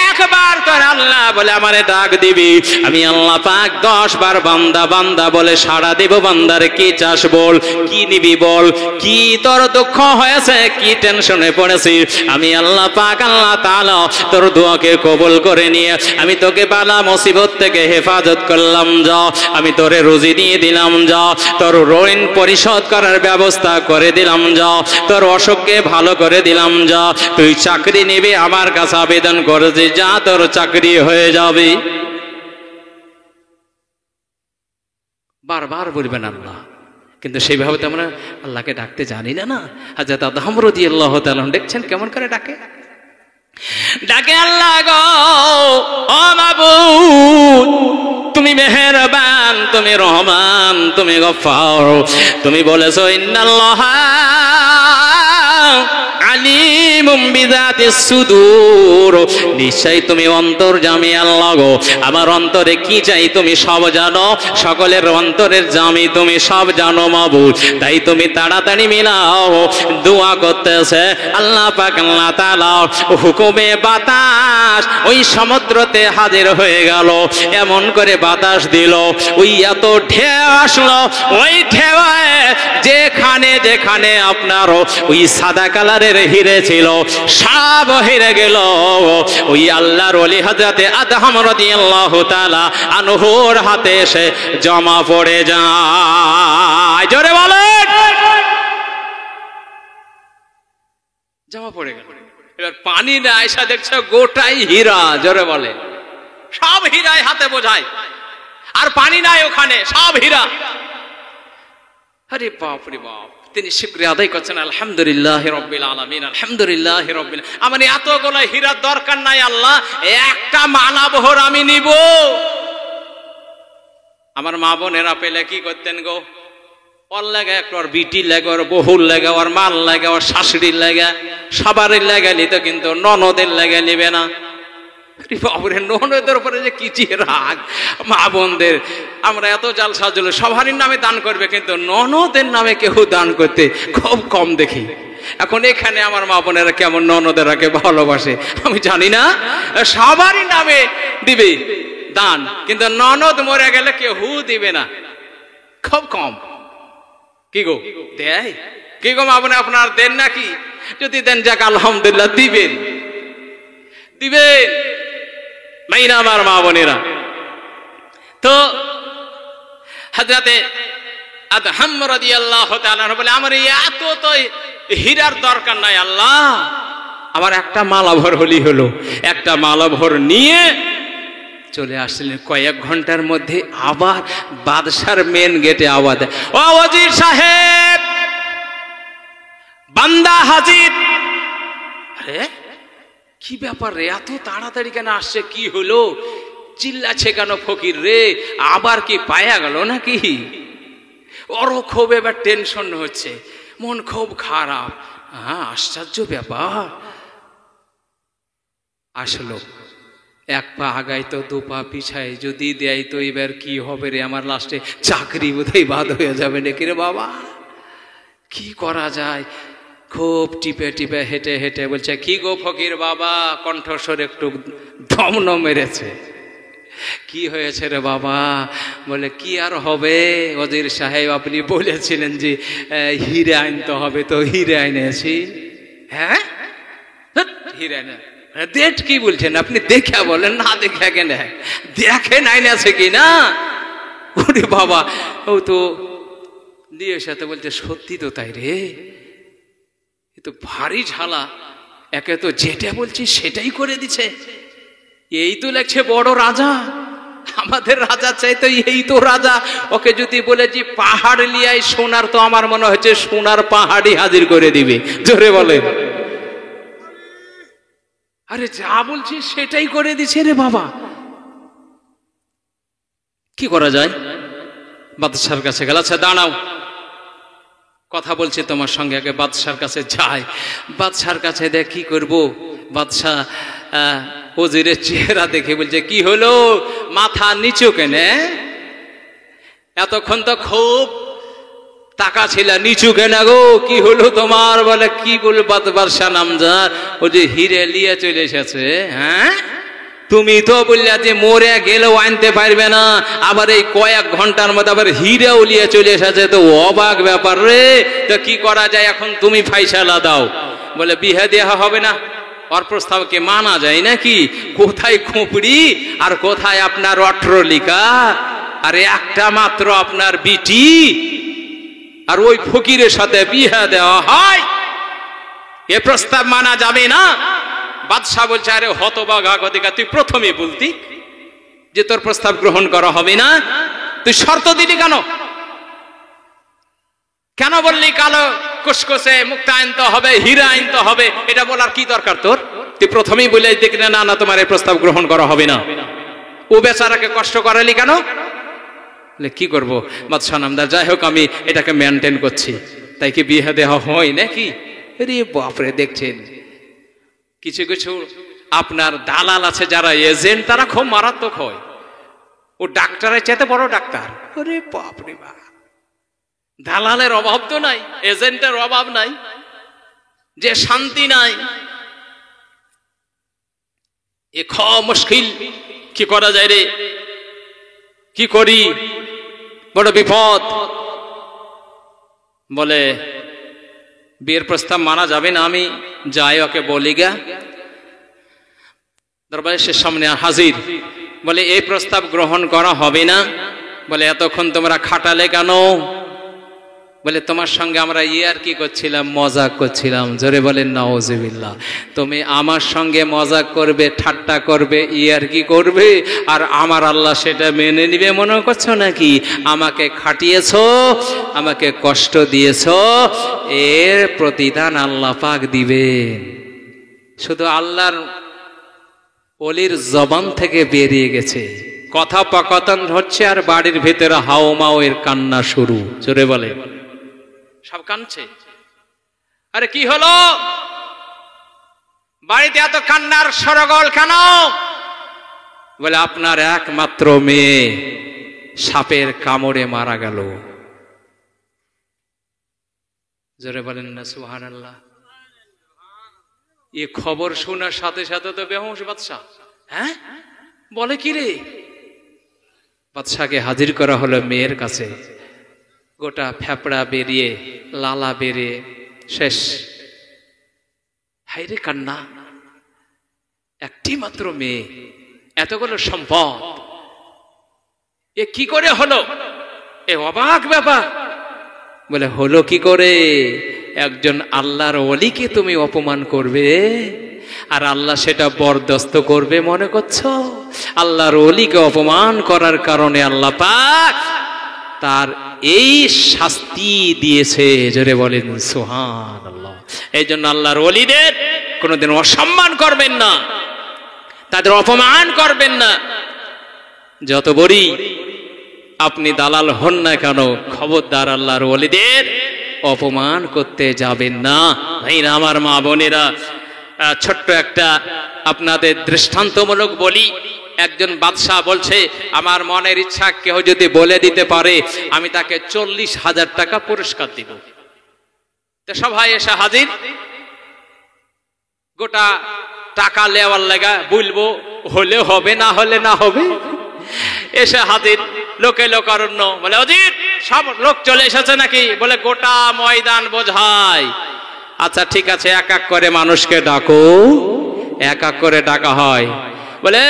একবার তোরা আল্লাহ বলে আমারে ডাক দিবি, আমি আল্লাহ পাক 10 বার বান্দা বান্দা বলে সাড়া দেব। বান্দারে কি চাস বল, কি নিবি বল, কি তোর দুঃখ হয়েছে, কি টেনশনে পড়েছিস, আমি আল্লাহ পাক আল্লাহ তাআলা তোর দোয়াকে কবুল করে নিয়ে আমি তোকে বালা মুসিবত থেকে হেফাজত করলাম। যা, আমি তোরে রুজি দিয়ে দিলাম। যা, তোর ঋণ পরিশোধ করার ব্যবস্থা করে দিলাম। যা, তোর অসুখকে ভালো করে দিলাম। যা, তুই চাকরি নিবি, আমার কাছে আবেদন করেছিস, যা তোর চাকরি হয়ে যাবে। বারবার বলবেন আল্লাহ, কিন্তু সেইভাবে তো আমরা আল্লাহকে ডাকতে জানি না। হযরত আদম রাদিয়াল্লাহু তাআলা দেখছেন কেমন করে ডাকে, ডাকে আল্লাহ গো ও মাবুদ, তুমি মেহেরবান, তুমি রহমান, তুমি গফফার। তুমি বলেছো ইন্নাল্লাহা আলিমুম বিযাতিস সুদূর, নিশ্চয়ই তুমি অন্তর্যামী আল্লাহ গো, আমার অন্তরে কি চাই তুমি সব জানো, সকলের অন্তরের জামি তুমি সব জানো মাবুদ। তাই তুমি তাড়াতাড়ি মিলাও। দোয়া করতেছে আল্লাহ পাক, আল্লাহ তাআলা হুকুমে বাতাস ওই সমুদ্রতে হাজির হয়ে গেল। এমন করে বাতাস দিল, ওই এত ঢেউ আসলো, ওই ঢেউয়ে যেখানে যেখানে আপনার ওই সাদা কালারের হিরে ছিল সব হেরে গেল। ওই আল্লাহর ওলি হযরতে আদম রাদিয়াল্লাহু তাআলা আনহুর হাতে এসে জমা পড়ে যায়। জোরে বলেন, জমা পড়ে গেল। এবার পানি না আয়সা দেখছে গোটাই হীরা। জোরে বলে, সব হীরাই হাতে বোঝায়, আর পানি নাই ওখানে, সব হীরা। আরে বাপ রে বাপ, তিনি শুকরিয়া আদায় করছেন, আলহামদুলিল্লাহি রাব্বিল আলামিন, আলহামদুলিল্লাহি রাব্বিল। আমার এতগুলো হীরার দরকার নাই আল্লাহ, একটা মালা বহর আমি নিব। আমার মা বোনেরা পেলে কি করতেন গো, ওর লাগে একটু, ওর বিটি লাগে, ওর বহুর লাগে, ওর মাল লাগে, ওর শাশুড়ির লাগে, সবারই লাগে নিত, কিন্তু ননদের লাগে নিবে না। ননদের উপরে যে কি রাগ মা বোনদের। আমরা এত জাল সাজল সবারই নামে দান করবে, কিন্তু ননদের নামে কেউ দান করতে খুব কম দেখি। এখন এখানে আমার মা বোনেরা কেমন ননদেরাকে ভালোবাসে আমি জানি না, সবারই নামে দিবে দান, কিন্তু ননদ মরে গেলে কেউ দিবে না, খুব কম। কি গো দেয়? কি গো মা বোনে, আপনার দেন নাকি? যদি দেন যাক আলহামদুলিল্লাহ, দিবেন দিবেন মাইনা আমার মা বোনেরা। তো হযরতে আদম রাদিয়াল্লাহু তাআলা বলে, আমার এত তো হীরার দরকার নাই আল্লাহ, আমার একটা মালা ভর হলি হলো। একটা মালা ভর নিয়ে চলে আসলেন। কয়েক ঘন্টার মধ্যে আবার বাদশার মেন গেটে আওয়াজ, ও ওজির সাহেব, বান্দা হাজির। আরে কি ব্যাপার রে, এত তাড়াতাড়ি কেন আসছে, কি হলো? চিল্লাছে কেন ফকির রে? আবার কি পায়া গেল নাকি? ওরও খুব এবার টেনশন হচ্ছে, মন খুব খারাপ। হ্যাঁ, আশ্চর্য ব্যাপার। আসলো এক পা আগাই তো দু পা পিছায়, যদি দেয় তো এবার কি হবে রে, আমার লাস্টে চাকরি বোধহয় বাদ হয়ে যাবে নাকি রে বাবা। কি করা যায়? খুব টিপে টিপে হেঁটে হেঁটে বলছে, কি গো ফকির বাবা, কণ্ঠস্বর একটু দমন মেরেছে। কি হয়েছে রে বাবা? বলে, কি আর হবে ওজির সাহেব, আপনি বলেছিলেন যে হিরে আনতে হবে, তো হিরে আনেছি। হ্যাঁ, হিরে আনে ডেট কি বলছেন আপনি? দেখে বলেন না, দেখে কেন? দেখেন আইনাছে কি না? ওরে বাবা, ও তো দিয়ে সাথে বলছে, সত্যি তো তাই রে, এ তো ভারী ঝালা। একে তো যেটা বলছি সেটাই করে দিছে। এই তো লাগছে বড় রাজা, আমাদের রাজা চাই তো এই তো রাজা। ওকে যদি বলে যে পাহাড় লিয়াই সোনার, তো আমার মনে হচ্ছে সোনার পাহাড়ই হাজির করে দিবে। জোরে বলে, আরে যা বলছি সেটাই করে দিছে রে বাবা। কি করা যায়? বাদশার কাছে গেল। আচ্ছা দাঁড়াও, কথা বলছি তোমার সঙ্গে, আগে বাদশার কাছে যায়। বাদশার কাছে দেখ কি করবো। বাদশাহ ওজিরের চেহারা দেখে বলছে, কি হলো, মাথা নিচু কেনে? এতক্ষণ তো খুব টাকা ছিল, নিচু কেন গো, কি হলো তোমার? বলে, কি বলবো বাদশাহ নামজার, ও যে হিরে লিয়ে চলে এসেছে। হ্যাঁ, তুমি তো বললে যে মরে গেলেও আনতে পারবে না, আবার এই কয়েক ঘন্টার মধ্যে আবার হিরেও লিয়ে চলে এসেছে, তো অবাক ব্যাপার রে। তো কি করা যায় এখন, তুমি ফাইসালা দাও। বলে, বিয়ে দেওয়া হবে না, ওর প্রস্তাবকে মানা যায় নাকি? কোথায় খুপড়ি আর কোথায় আপনার অট্রলিকা, আর একটা মাত্র আপনার বিটি, আর ওই ফকিরের সাথে বিয়ে দেওয়া হয়? এ প্রস্তাব মানা যাবে না। বাদশাহ বলছে, আরে হতভাগা গদিকা, তুই প্রথমে বলতি যে তোর প্রস্তাব গ্রহণ করা হবে না, তুই শর্ত দিলি কেন? কেন বললি কালো কুসকুসে মুক্তা আনতে হবে, হীরা আনতে হবে? এটা বলার কি দরকার তোর? তুই প্রথমেই বলে দেখলে, না না, তোমার এই প্রস্তাব গ্রহণ করা হবে না। ও বেচারাকে কষ্ট করালি কেন? কি করবো বাদশাহ নামদার, যাই হোক আমি এটাকে মেনটেন করছি, তাই কি বিয়ে দেওয়া হয় নাকি? আরে বাপরে, দেখছেন কিছু কিছু আপনার দালাল আছে যারা এজেন্ট, তারা খুব মারাত্মক হয়। ও ডাক্তারের চাইতে বড় ডাক্তার। আরে বাপরে বাপ, দালালের অভাব তো নাই, এজেন্টের অভাব নাই, যে শান্তি নাই। এ খ মুশকিল, কি করা যায় রে, কি করি, বড় বিপদ। বলে বিয়ের প্রস্তাব মানা যাবে না, আমি যাই ওকে বলি গা। দরবারের সামনে হাজির, বলে এই প্রস্তাব গ্রহণ করা হবে না। বলে এতক্ষণ তোমরা খাটালে কেন? বলে তোমার সঙ্গে আমরা ইয়ার কি করছিলাম, মজাক করছিলাম। জোরে বলেন নাউজুবিল্লাহ। তুমি আমার সঙ্গে মজাক করবে, ঠাট্টা করবে, ইয়ার কি করবে, আর আমার আল্লাহ সেটা মেনে নিবে মনে করছো নাকি? আমাকে খাটিয়েছো, আমাকে কষ্ট দিয়েছো, এর প্রতিদান আল্লাহ পাক দিবে। শুধু আল্লাহর ওলির জবান থেকে বেরিয়ে গেছে, কথা পাকাতন হচ্ছে, আর বাড়ির ভেতরে হাও মাও এর কান্না শুরু। জোরে বলে, সব কাঁদছে। আরে কি হলো, বাড়িতে এত কান্নার সরগোল কেন? বলে আপনার একমাত্র মেয়ে সাপের কামড়ে মারা গেল। জোরে বলেন না সুবহানাল্লাহ। এই খবর শোনার সাথে সাথে তো বেহুশ বাদশা। হ্যাঁ, বলে কি রে? বাদশাকে হাজির করা হলো মেয়ের কাছে। গোটা ফেপড়া বেরিয়ে, লালা বেরিয়ে শেষ। হাইরে কান্না, একটি মাত্র মেয়ে, এতগুলো সম্পদ, এ কি করে হলো? এ অবাক ব্যাপার। বলে হলো কি করে? একজন আল্লাহর ওলিকে তুমি অপমান করবে, আর আল্লাহ সেটা বরদাস্ত করবে মনে করছো? আল্লাহর ওলিকে অপমান করার কারণে আল্লাহ পাক তার এই শাস্তি দিয়েছে। জোরে বলেন সুবহানাল্লাহ। এই জন্য আল্লাহর ওলিদের কোনোদিন অসম্মান করবেন না, তাদের অপমান করবেন না। যত বড়ই আপনি দালাল হন না কেন, খবরদার আল্লাহর ওলিদের অপমান করতে যাবেন না। ভাইরা আমার, মা বোনেরা, ছোট্ট একটা আপনাদের দৃষ্টান্তমূলক বলি। একজন বাদশাহ বলছে, আমার মনের ইচ্ছা কেউ যদি বলে দিতে পারে আমি তাকে 40,000 টাকা পুরস্কার দিব। তো সবাই এসে হাজির, গোটা টাকা লেওয়ার লাগা বলবো, হলে হবে, না হলে না হবে। এসে হাজির, লোকে লোকারণ্য। বলে অজিত, সব লোক চলে এসেছে নাকি? বলে গোটা ময়দান বোঝায়। আচ্ছা ঠিক আছে, এক এক করে মানুষকে ডাকো। এক এক করে ডাকা হয়। বলে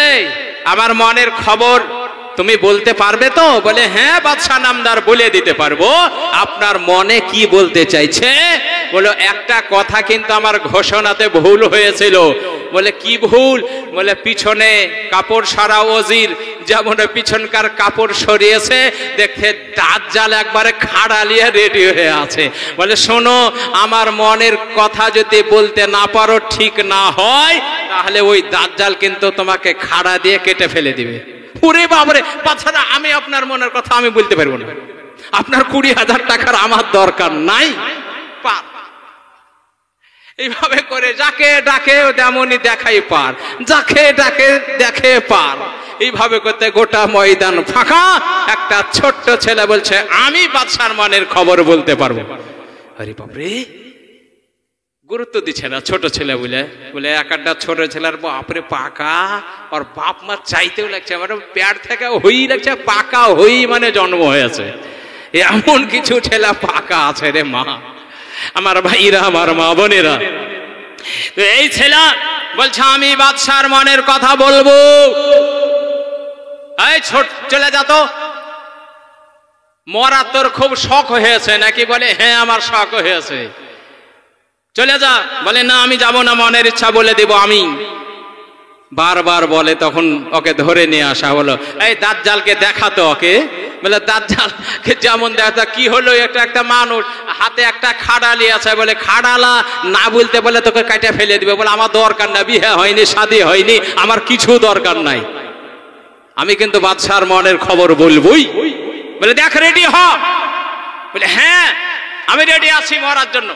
আমার মনের খবর তুমি বলতে পারবে তো? বলে হ্যাঁ বাদশাহ নামদার, বলে দিতে পারবো। আপনার মনে কি বলতে চাইছে? বলে একটা কথা কিন্তু আমার ঘোষণাতে ভুল হয়েছিল। বলে কি ভুল? বলে পিছনে কাপড় সরা ওজির যেমন পিছনকার কাপড় সরিয়েছে, দেখতে দাজ্জাল একবারে খাড়া নিয়ে রেডি হয়ে আছে। বলে শোনো, আমার মনের কথা যদি বলতে না পারো, ঠিক না হয়, তাহলে ওই দাজ্জাল কিন্তু তোমাকে খাড়া দিয়ে কেটে ফেলে দিবে। ওরে বাবারে, বাচ্চারা, আমি আপনার মনের কথা আমি বলতে পারবো না। আপনার 20,000 টাকার আমার দরকার নাই। এইভাবে করে যাকে ডাকে তেমনই দেখাই পার, যাকে ডাকে দেখে পার। এইভাবে করতে গোটা ময়দান ফাঁকা। একটা ছোট্ট ছেলে বলছে, আমি বাদশার মনের খবর বলতে পারবো। আরে বাপরে, গুরুত্ব দিচ্ছে না ছোট ছেলে বলে। বলে একটা ছোট ছেলের বাপরে পাকা, আর বাপ মা চাইতেও লাগছে, আমার পেট থেকে হই লাগছে, পাকা হই মানে জন্ম হয়েছে। এমন কিছু ছেলে পাকা আছে রে মা, আমার ভাইরা, আমার মা বোনেরা। তো এই ছেলে বলছে, আমি বাদশার মনের কথা বলবো। এই ছোট, চলে যা তো। মরা তোর খুব শখ হয়েছে নাকি? বলে হ্যাঁ আমার শখ হয়েছে। চলে যা। বলে না আমি যাব না, মনের ইচ্ছা বলে দেব আমি। বারবার বলে, তখন ওকে ধরে নিয়ে আসা হলো। এই দাজ্জালকে দেখাতো ওকে। বলে দাজ্জালকে যেমন দেখা, কি হলো, একটা মানুষ হাতে একটা খাড়ালি আছে। বলে খাড়ালা না বলতে বলে তোকে কাটে ফেলে দিবে। বলে আমার দরকার না, বিয়ে হয়নি, শাদী হয়নি, আমার কিছু দরকার নাই। আমি কিন্তু বাদশার মনের খবর বলবই। বলে দেখ রেডি হ। বলে হ্যাঁ আমি রেডি আছি মরার জন্য,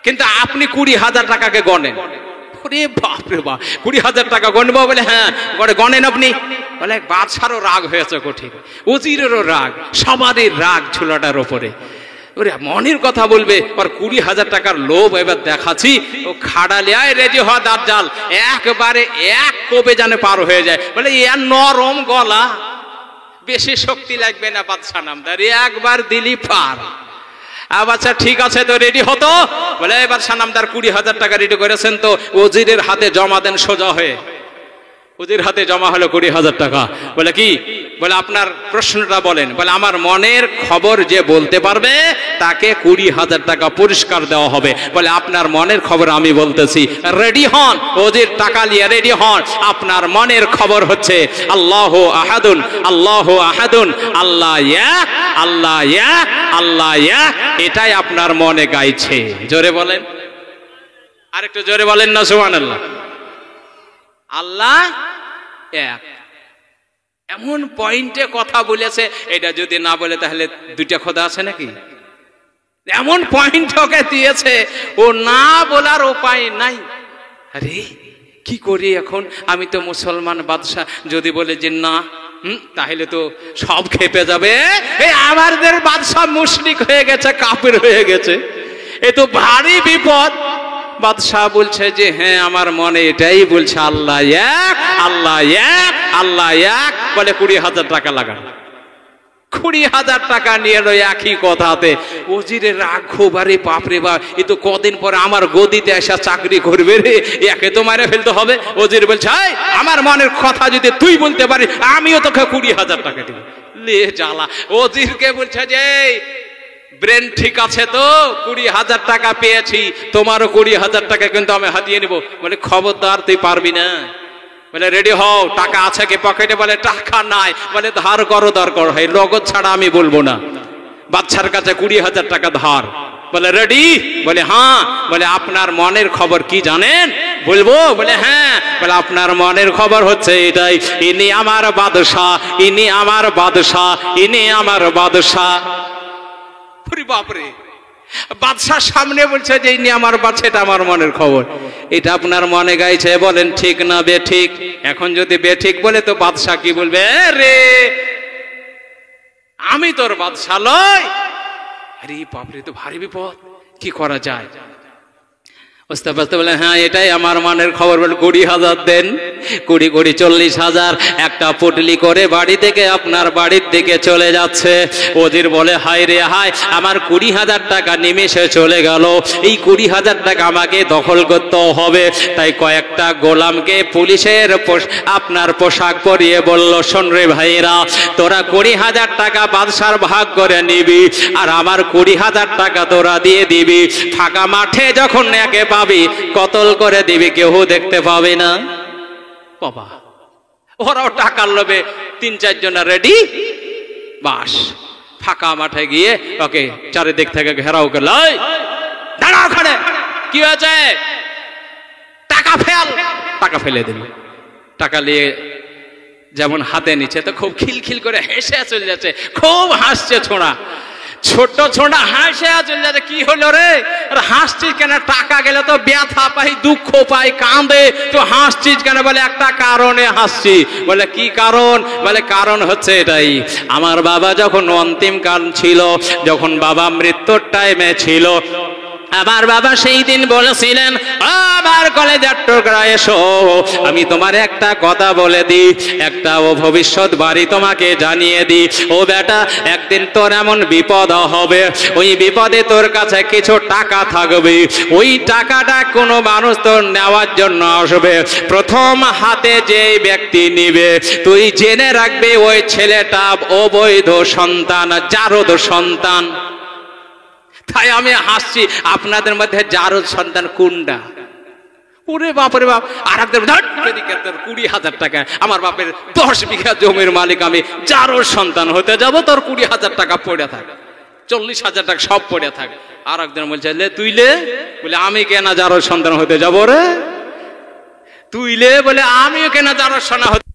কিন্তু আপনি 20,000 টাকাকে গণেন। ওরে বাপ রে বাপ, 20,000 টাকা গণবো? বলে হ্যাঁ গণেন আপনি। বলে বাদশারও রাগ হয়েছে কঠিন, উজিরেরও রাগ, সবারই রাগ ছোলাটার ওপরে। ওরে মনের কথা বলবে আর 20,000 টাকার লোভ এবার দেখাচ্ছি। ও খাড়ালিয়ায় রেডি হওয়া দাজ্জাল একবারে এক কোপে জানে পার হয়ে যায়। বলে এর নরম গলা, বেশি শক্তি লাগবে না বাদশা নামদার, একবার দিলি পার। আচ্ছা ঠিক আছে তো রেডি হতো। বলে এবার সানামদার 20,000 টাকা রেডি করেছেন তো ওজিরের হাতে জমা দেন সোজা হয়ে। ওজির হাতে জমা হলো 20,000 টাকা। বলে কি? বলে আপনার প্রশ্নটা বলেন। বলে আমার মনের খবর যে বলতে পারবে তাকে 20,000 টাকা পুরস্কার দেওয়া হবে। বলে আপনার মনের খবর আমি বলতেছি, রেডি হন। ওজির টাকা নিয়ে রেডি হন। আপনার মনের খবর হচ্ছে আল্লাহু আহাদুন, আল্লাহু আহাদুন, আল্লাহ এক, আল্লাহ এক, আল্লাহ এক, এটাই আপনার মনে গাইছে। জোরে বলেন, আরেকটু জোরে বলেন না সুবহানাল্লাহ। আল্লাহ এক, এমন পয়েন্টে কথা বলেছে, এটা যদি না বলে তাহলে দুইটা খোদা আছে নাকি? এমন পয়েন্ট ওকে দিয়েছে, ও না বলার উপায় নাই। আরে কি করি এখন? আমি তো মুসলমান বাদশা, যদি বলে যে না তাহলে তো সব খেপে যাবে। এই আমাদের বাদশা মুশরিক হয়ে গেছে, কাফির হয়ে গেছে, এ তো ভারী বিপদ। বাদশাহ বলছে যে হ্যাঁ আমার মনে এটাই বলছে আল্লাহ এক, আল্লাহ এক, আল্লাহ এক। বলে 20,000 টাকা লাগান। 20,000 টাকা নিয়ে এলো একই কথাতে। ওজিরের রাগ খুব, আরে বাপরে বাপ, এ তো কদিন পরে আমার গদিতে এসে চাকরি করবে রে, একে তো মারে ফেলতে হবে। ওজির বলছে আমার মনের কথা যদি তুই বলতে পারিস আমিও তোকে 20,000 টাকা দিব। লে জ্বালা। ওজিরকে বলছে যে ব্রেন ঠিক আছে তো, 20,000 টাকা পেয়েছি, তোমারও 20,000 টাকা কিন্তু আমি হাতিয়ে নিব। বলে খবরদার তুই পারবি না। বলে রেডি হও, টাকা আছে কি পকেটে? বলে টাকা নাই। বলে ধার করো, দরকার হয়, নগদ ছাড়া আমি বলবো না। বাচ্চার কাছে 20,000 টাকা ধার। বলে রেডি? বলে হ্যাঁ। বলে আপনার মনের খবর কি জানেন? বলবো? বলে হ্যাঁ। বলে আপনার মনের খবর হচ্ছে এটাই, ইনি আমার বাদশা, ইনি আমার বাদশা, ইনি আমার বাদশা। বাপরে, বাদশার সামনে বলছে যে ইনি আমার বাদশা, এটা আমার মনের খবর। এটা আপনার মনে গাইছে, বলেন ঠিক না বেঠিক? এখন যদি বেঠিক বলে তো বাদশা কি বলবে? রে আমি তোর বাদশা লই। আরে বাপরে, তো ভারী বিপদ, কি করা যায়? বুঝতে পারতে? বলে হ্যাঁ এটাই আমার মনের খবর। বলে 20,000 দেন। 20 40,000 একটা পুটলি করে বাড়ি থেকে আপনার বাড়ির দিকে চলে যাচ্ছে। ওজির বলে হায় রে হায়, আমার 20,000 টাকা নিমেষে চলে গেল। এই 20,000 টাকা আমাকে দখল করতে হবে। তাই কয়েকটা গোলামকে পুলিশের আপনার পোশাক পরিয়ে বলল, শোন রে ভাইরা, তোরা 20,000 টাকা বাদশার ভাগ করে নিবি, আর আমার 20,000 টাকা তোরা দিয়ে দিবি। ফাঁকা মাঠে যখন একে পাবি কতল করে দিবি, কেউ দেখতে পাবে না। বাবা, ওরাও টাকার লোভে 3-4 জন রেডি। বাস ফাঁকা মাঠে গিয়ে ওকে চারিদিক থেকে ঘেরাও করল। দাঁড়া ওখানে, কি হয়েছে? টাকা ফেল। টাকা ফেলে দিল। টাকা নিয়ে যেমন হাতে নিচ্ছে তো খুব খিলখিল করে হেসে চলে যাচ্ছে, খুব হাসছে ছোঁড়া। ছোট ছোটা হাসে চলে যাচ্ছে। কি হলো রে? হাসছিস কেন? টাকা গেলে তো ব্যথা পাই, দুঃখ পাই, কাঁদে, তো হাসছিস কেন? বলে একটা কারণে হাসছি। বলে কি কারণ? বলে কারণ হচ্ছে এটাই, আমার বাবা যখন অন্তিম কাল ছিল, যখন বাবা মৃত্যুর টাইমে ছিল, আমার বাবা সেই দিন বলেছিলেন, আমার কলেজার টুকরা এসো, আমি তোমার একটা কথা বলে দিই, একটা ও ভবিষ্যৎ বাড়ি তোমাকে জানিয়ে দিই। ও বেটা, একদিন তোর এমন বিপদ হবে, ওই বিপদে তোর কাছে কিছু টাকা থাকবে। ওই টাকাটা কোনো মানুষ তোর নেওয়ার জন্য আসবে। প্রথম হাতে যে ব্যক্তি নিবে, তুই জেনে রাখবি ওই ছেলেটা অবৈধ সন্তান, জারদ সন্তান। তাই আমি হাসছি, আপনাদের মধ্যে জারদ সন্তান কোনটা? ওরে বাপরে বাপ। আর একদম 20,000 টাকা, আমার বাপের 10 বিঘা জমির মালিক, আমি জারদ সন্তান হতে যাব, তোর 20,000 টাকা পড়ে থাক, 40,000 টাকা সব পড়ে থাক। আর একজন বলছে লে তুই লে। বলে আমি কেনা জারদ সন্তান হতে যাব রে? তুই লে। বলে আমিও কেনা জারদ সন্তান হতে।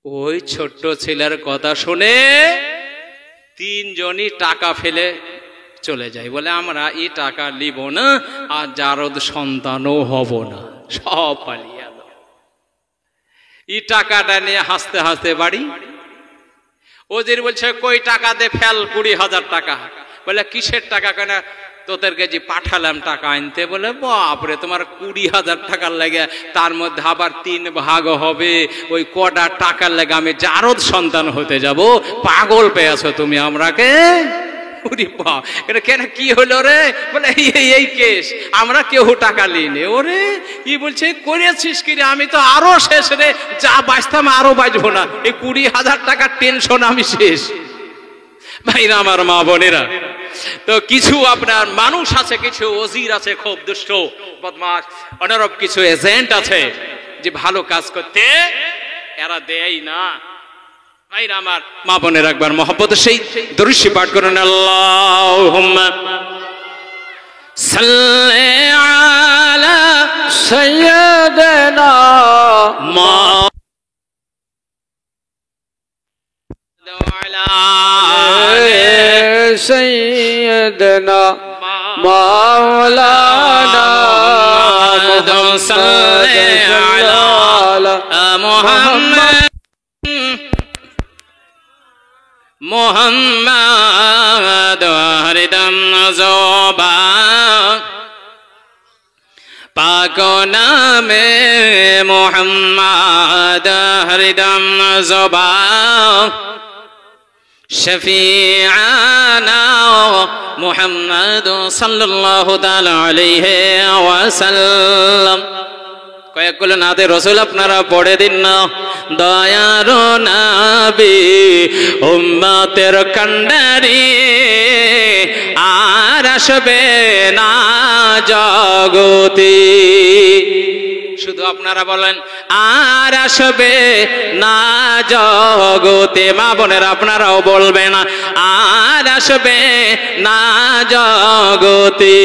ওই ছোট্ট ছেলের কথা শুনে তিনজনই টাকা ফেলে চলে যায়, বলে আমরা এই টাকা নিব না, আর জারদ সন্তানও হব না, সব পালিয়ে গেল। এই টাকাটা নিয়ে হাসতে হাসতে বাড়ি। ওজির বলছে কই টাকা দে ফেল, 20,000 টাকা। বলে কিসের টাকা? কেন তোদেরকে যে পাঠালাম টাকা আনতে। বলে বাপরে, তোমার 20,000 টাকার লাগে, তার মধ্যে আবার 3 ভাগ হবে, ওই কটা টাকার লাগে আমি জারদ সন্তান হতে যাব? পাগল পেয়েছো তুমি আমরাকে? এটা কেন, কি হলো রে? বলে এই কেস, আমরা কেউ টাকা নিইনি। ওরে কি বলছে, করেছিস কি রে? আমি তো আরো শেষ রে, যা বাঁচতাম আরো বাঁচবো না, এই 20,000 টাকার টেনশন আমি শেষ। ভাইরা আমার, মা বোনেরা, তো কিছু আপনার মানুষ আছে, কিছু ওজির আছে খুব দুষ্ট বদমাশ, অনরব কিছু এজেন্ট আছে যে ভালো কাজ করতে এরা দেয় না। ভাইরা আমার, মা বোনের, একবার মহব্বতের সেই দরুদ শরীফ পাঠ করুন, আল্লাহুম্মা সাল্লি আলা সাইয়্যিদিনা سيدنا مولانا صل على محمد محمد হরদম জবান পাক নামে মোহাম্মদ হরদম জবান শফিআনা মুহাম্মদ সাল্লাল্লাহু তাআলা আলাইহি ওয়াসাল্লাম। কয়েকগুলো নাতে রসুল আপনারা পড়ে দিন না। দয়ার নবী উম্মতের কান্ডারি আর আসবে না জগতে। শুধু আপনারা বলেন আর আসবে না জগতে। মা বোনেরা আপনারাও বলবেন আর আসবে না জগতে।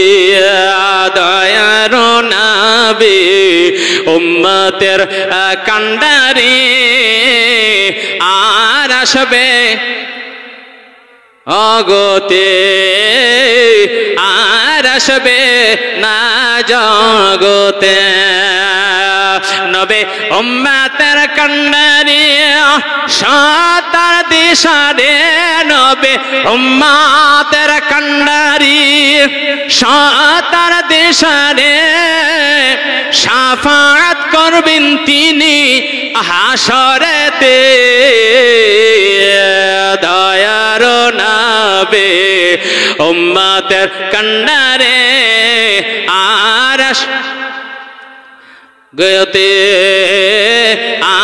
দয়ার নবী উম্মতের কান্ডারি আর আসবে অগতে, আর আসবে না জগতে। নবে উম্মতের কান্ডারি সাতার দিশারে, নবে উম্মতের কান্ডারি সাতার দিশারে শাফাআত করবেন তিনি হাসরেতে। দয়ার নবী উম্মতের কান্ডারে আর গতে,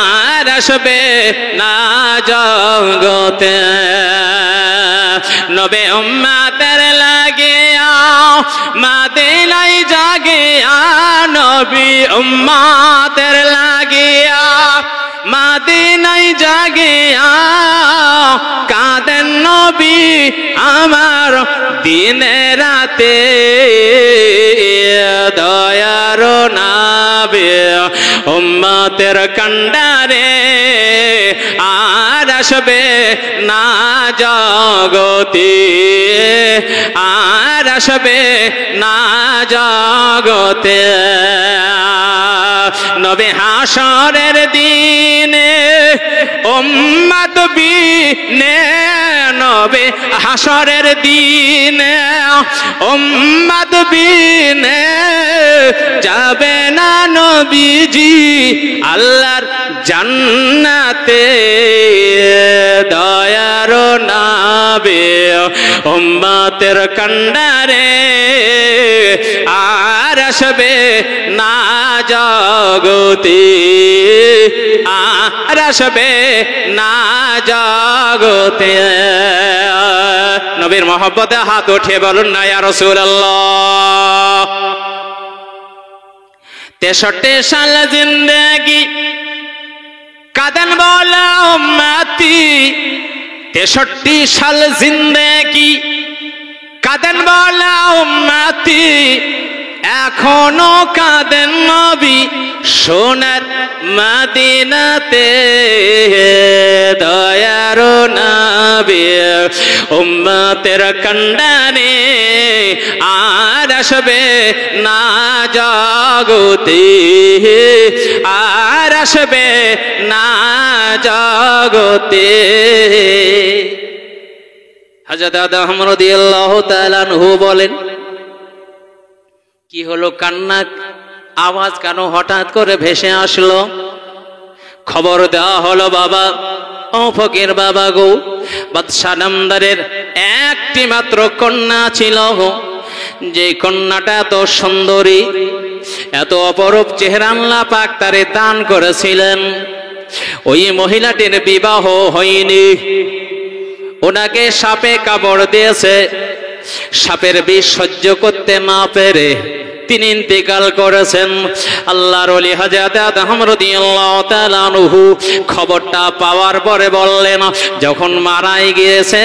আর আসবে না জগতে। নবে উম্মতের লাগিয়া মদিনায় জাগিয়া, নবী উম্মতের লাগিয়া মদিনায় জাগিয়া কাঁদেন নবী আমার দিনে রাতে। দয়ার নবী উম্মতের কান্ডারে আর আসবে না জগতে, আর আসবে না জগতে। নবী হাসরের দিনে উম্মত বিনে, নবী হাসরের দিনে উম্মত বিনে যাবে না নবীজি আল্লাহর জান্নাতে। দয়ার নবী উম্মতের কান্ডারে আর আসবে না জগতে, আর আসবে না জগতে। নবীর মহব্বতে হাত উঠিয়ে বলুন না ইয়া রাসূলুল্লাহ। 63 সাল জিন্দেগি কাঁদেন বলা উম্মতি, 63 সাল জিন্দেগি কাঁদেন বলা উম্মতি, এখনো কাঁদেন নবী সোনার মদিনাতে দয়ার নবী উম্মতের কন্ডানে আর আসবে না জগতে, আর আসবে না জগতে। হযরত আদম রাদিয়াল্লাহু তাআলা আনহু বলেন, কি হলো, কান্না আওয়াজ কেন হঠাৎ করে ভেসে আসলো? খবর দেওয়া হলো, বাবা ও ফকির বাবা গো, বাদশাহ নামদারের একটি মাত্র কন্যা ছিল, যে কন্যাটা এত সুন্দরী, এত অপরূপ চেহারা আল্লাহ পাক তারে দান করেছিলেন। ওই মহিলাটির বিবাহ হয়নি, ওনাকে সাপে কামড় দিয়েছে। সাপের বিষ সহ্য করতে না পেরে তিনি ইন্তেকাল করেছেন। আল্লাহর ওলি হযরত আদম রাদিয়াল্লাহু তাআলা আনহু খবরটা পাওয়ার পরে বললেন, যখন মারাই গিয়েছে,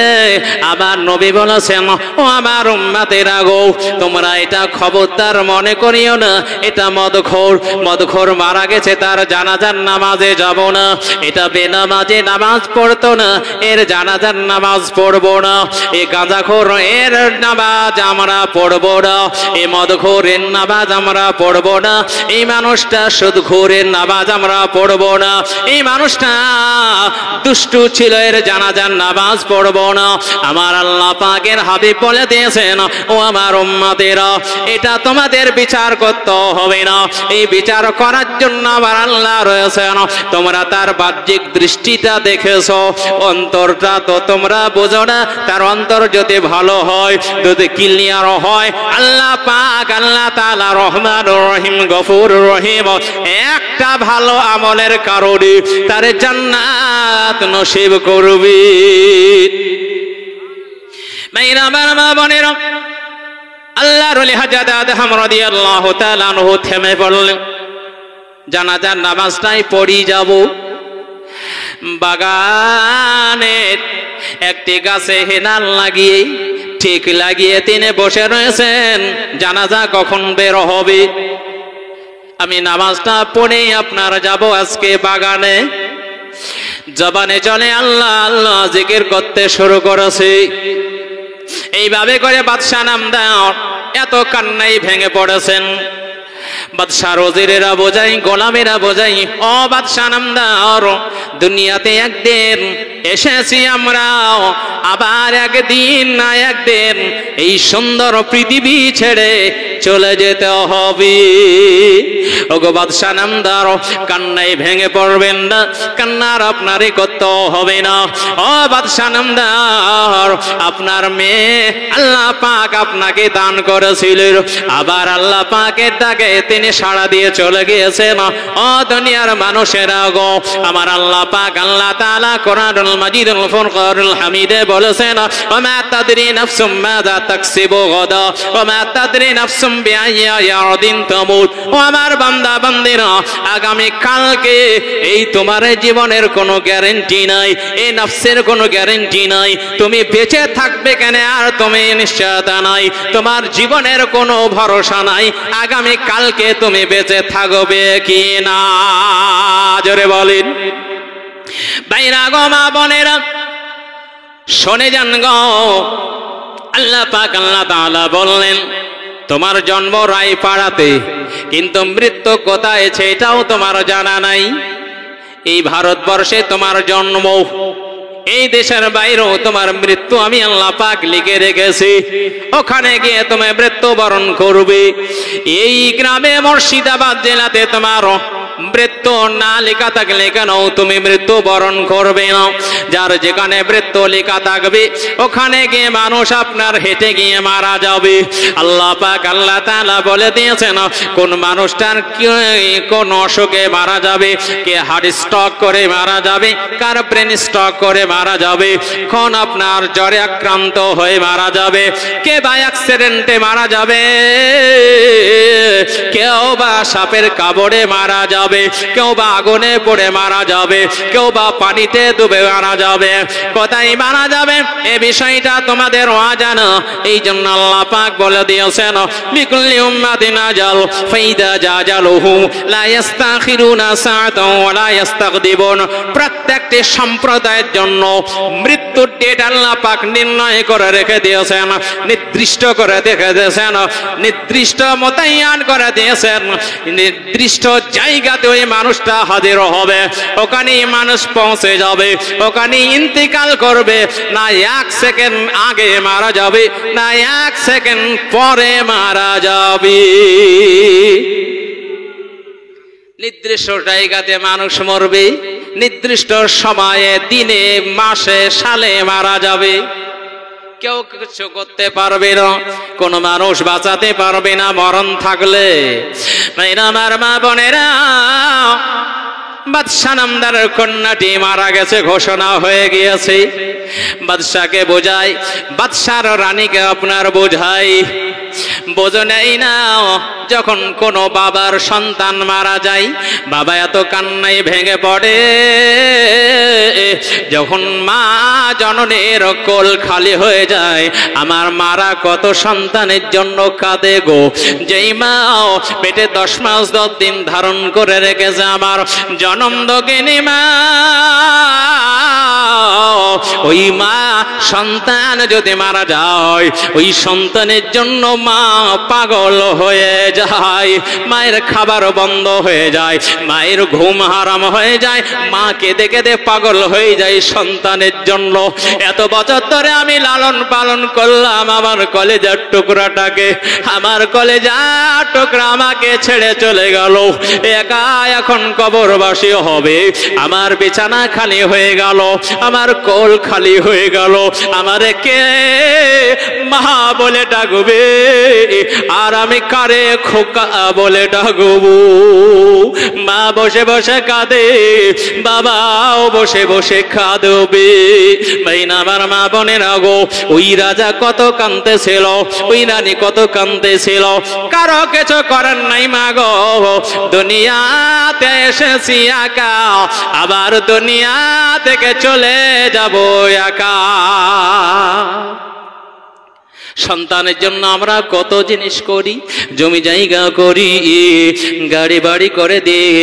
আবার নবী বলেছেন, ও আমার উম্মতেরা গো, তোমরা এটা খবরদার মনে করিও না এটা মদখোর। মদখোর মারা গেছে, তার জানাজার নামাজে যাব না। এটা বেনামাজে নামাজ পড়তো না, এর জানাজার নামাজ পড়বো না। এ গাঁজাখোর, এর নামাজ আমরা পড়বো না। এ মদখোরের নামাজ আমরা পড়বো না। এই মানুষটা সুদখোরের নামাজ আমরা পড়বো না। এই মানুষটা দুষ্টু ছিল, এর জানাজার নামাজ পড়বো না। আমার আল্লাহ পাকের হাবিব বলে দিয়েছেন, ও আমার উম্মতেরা, এটা তোমাদের বিচার করতে হবে না। এই বিচার করার জন্য আমার আল্লাহ রয়েছেন। তোমরা তার বাহ্যিক দৃষ্টিটা দেখেছো, অন্তরটা তো তোমরা বোঝো না। তার অন্তর যদি ভালো হয়, যদি ক্লিয়ার হয়, আল্লাহ পাক আল্লাহ তাআলা রহমানুর রহিম গফুর রহিম একটা ভালো আমলের কারণে তার জান্নাত নসিব করবে। ভাইরা আমার, মা বোনেরা, আল্লাহর ওলি হযরত আদম রাদিয়াল্লাহু তাআলা আনহু থেমে পড়লেন। জানাজার নামাজটাই পড়ি যাব। বাগানের একটি গাছে হেলাল লাগিয়ে, ঠিক লাগিয়ে তিনি বসে রয়েছেন, জানাজা কখন বের হবে। আমি নামাজটা পড়ে আপনার যাব আজকে বাগানে। জবানে চলে আল্লাহ আল্লাহ জিকির করতে শুরু করেছে। এইভাবে করে বাদশাহ নামদার এত কান্নাই ভেঙে পড়েছেন। বাদশাহ ওজিরেরা বোঝাই, গোলামেরা বোঝাই, ও বাদশাহ নামদার, দুনিয়াতে একদিন এসেছি আমরা, আবার একদিন না একদিন এই সুন্দর পৃথিবী ছেড়ে চলে যেতে হবে। ওগো বাদশাহ নামদার, কান্নায় ভেঙে পড়বেন না, কান্নার আপনারই করতে হবে না। ও বাদশাহ নামদার, আপনার মেয়ে আল্লাহ পাক আপনাকে দান করেছিলেন, আবার আল্লাহ পাকের ডাকে তিনি সাড়া দিয়ে চলে গিয়েছেন। ও দুনিয়ার মানুষেরা গো, আমার আল্লাহ পাক আল্লাহ তাআলা কোরআনুল মাজিদুল ফুরকানুল হামিদে বলেছেন, ওয়া মা তাদরি নাফসুম মাযা তাকসিবু গাদা ওয়া মা তাদরি নাফসুম বিআইয়ি ইয়ারদিন তামুত। ও আমার বান্দা বান্দিরা, আগামী কালকে এই তোমার জীবনের কোনো গ্যারান্টি নাই, এই নফসের কোনো গ্যারান্টি নাই। তুমি বেঁচে থাকবে কেন আর তুমি নিশ্চয়তা নাই, তোমার জীবনের কোনো ভরসা নাই আগামী কালকে তুমি বেঁচে থাকবে কি না। জোরে বলেন। ভাইরা গো, মা বোনেরা, শুনে যান গো, আল্লাহ পাক আল্লাহ তাআলা বললেন, তোমার জন্ম রায়পাড়াতে, কিন্তু মৃত্যু কোথায় সেটাও তোমার জানা নাই। এই ভারতবর্ষে তোমার জন্ম, এই দেশের বাইরেও তোমার মৃত্যু আমি আল্লাহ পাক লিখে রেখেছি। ওখানে গিয়ে তুমি মৃত্যুবরণ করবে। এই গ্রামে মুর্শিদাবাদ জেলাতে তোমার মৃত্যু না লেখা থাকলে কেন তুমি মৃত্যুবরণ করবে না। যার যেখানে মৃত্যু লেখা থাকবে ওখানে গিয়ে মানুষ আপনার হেঁটে গিয়ে মারা যাবে। আল্লাহ পাক আল্লাহ তাআলা বলে দিয়েছেন, কোন মানুষটার কোন অসুখে মারা যাবে, কে হার্ট স্ট্রোক করে মারা যাবে, কার ব্রেন স্ট্রোক করে মারা যাবে, কোন আপনার জ্বরে আক্রান্ত হয়ে মারা যাবে, কে বা অ্যাক্সিডেন্টে মারা যাবে, কেউ বা সাপের কামড়ে মারা যাবে, কেউ বা আগুনে পড়ে মারা যাবে, কেউ বা পানিতে ডুবে মারা যাবে, কোথায় মারা যাবে এ বিষয়টা তোমাদের অজানা। এই জন্য আল্লাহ পাক বলে দিয়েছেন বিকুল্লি উম্মাতিন আজাল ফাইদা জাজালুহু লা ইস্তাখিরুনা সাআতাও ওয়া লা ইস্তাকদিবুন। প্রত্যেকটি সম্প্রদায়ের জন্য মৃত্যুর ডেট আল্লাহ পাক নির্ণয় করে রেখে দিয়েছেন, নির্দিষ্ট করে রেখে দিয়েছেন, নির্দিষ্ট মোতায়েন করে দিয়েছেন। নির্দিষ্ট জায়গাতে ওই মানুষটা হাজির হবে, ওখানেই মানুষ পৌঁছে যাবে, ওখানেই ইন্তিকাল করবে। না 1 সেকেন্ড আগে মারা যাবে, না 1 সেকেন্ড পরে মারা যাবে। নির্দিষ্ট জায়গাতে মানুষ মরবে, নির্দিষ্ট সময়ে, দিনে, মাসে, সালে মারা যাবে। কেউ কিছু করতে পারবে না, কোন মানুষ বাঁচাতে পারবে না মরণ থাকলে। আমার মা বোনেরা, বাদশা নামদারের কন্যাটি মারা গেছে, ঘোষণা হয়ে গিয়েছে। বাদশাকে বোঝাই, বাদশার রানীকে আপনার বোঝাই, বোঝো নেই না যখন কোনো বাবার সন্তান মারা যায়, বাবা এত কান্নায় ভেঙে পড়ে। যখন মা জননীর কোল খালি হয়ে যায়, আমার মারা কত সন্তানের জন্য কাঁদে গো। যেই মা পেটে 10 মাস 10 দিন ধারণ করে রেখেছে আমার জনমদগিনী মা, ওই মা সন্তান যদি মারা যায়, ওই সন্তানের জন্য মা পাগল হয়ে যায়। মায়ের খাবার বন্ধ হয়ে যায়, মায়ের ঘুম হারাম হয়ে যায়, মা কেঁদে কেঁদে পাগল হয়ে যায় সন্তানের জন্য। এত বছর ধরে আমি লালন পালন করলাম আমার কলেজার টুকরাটাকে, আমার কলেজার টুকরা আমাকে ছেড়ে চলে গেল, একা এখন কবরবাসী হবে। আমার বিছানা খালি হয়ে গেল, আমার কোল খালি হয়ে গেল, আমারে কে মা বলে ডাকবে, আর আমি কারে খোকা বলে ডাকবো। মা বসে বসে কাঁদে, বাবাও বসে বসে কাঁদবে। ভাইনা আমার মা বোনেরা গো, ওই রাজা কত কাঁদতেছিল, ওই রানী কত কাঁদতেছিল। কারো কিছু করার নাই মা গো, দুনিয়াতে এসেছি একা, আবার দুনিয়া থেকে চলে যাব একা। সন্তানের জন্য আমরা কত জিনিস করি, জমি জায়গা করি, গাড়ি বাড়ি করে দিয়ে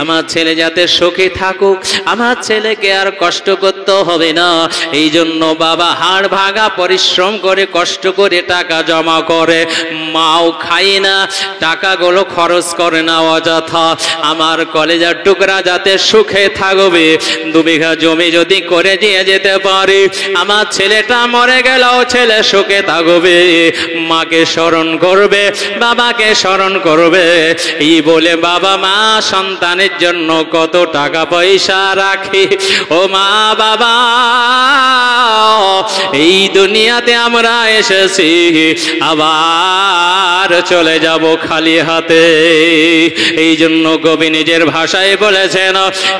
আমার ছেলে যাতে সুখে থাকুক, আমার ছেলেকে আর কষ্ট করতে হবে না। এই জন্য বাবা হাড় ভাঙা পরিশ্রম করে কষ্ট করে টাকা জমা করে, মাও খায় না, টাকাগুলো খরচ করে না অযথা। আমার কলেজার টুকরা যাতে সুখে থাকবে, 2 বিঘা জমি যদি করে দিয়ে যেতে পারি, আমার ছেলেটা মরে গেলেও ছেলে সুখে থাকবে, মাকে স্মরণ করবে, বাবাকে স্মরণ করবে। এই বলে বাবা মা সন্তানের জন্য কত টাকা পয়সা রাখি। ও মা বাবা, এই দুনিয়াতে আমরা এসেছি, আবার চলে যাব খালি হাতে। এই জন্য কবি নিজের ভাষায় বলেছেন,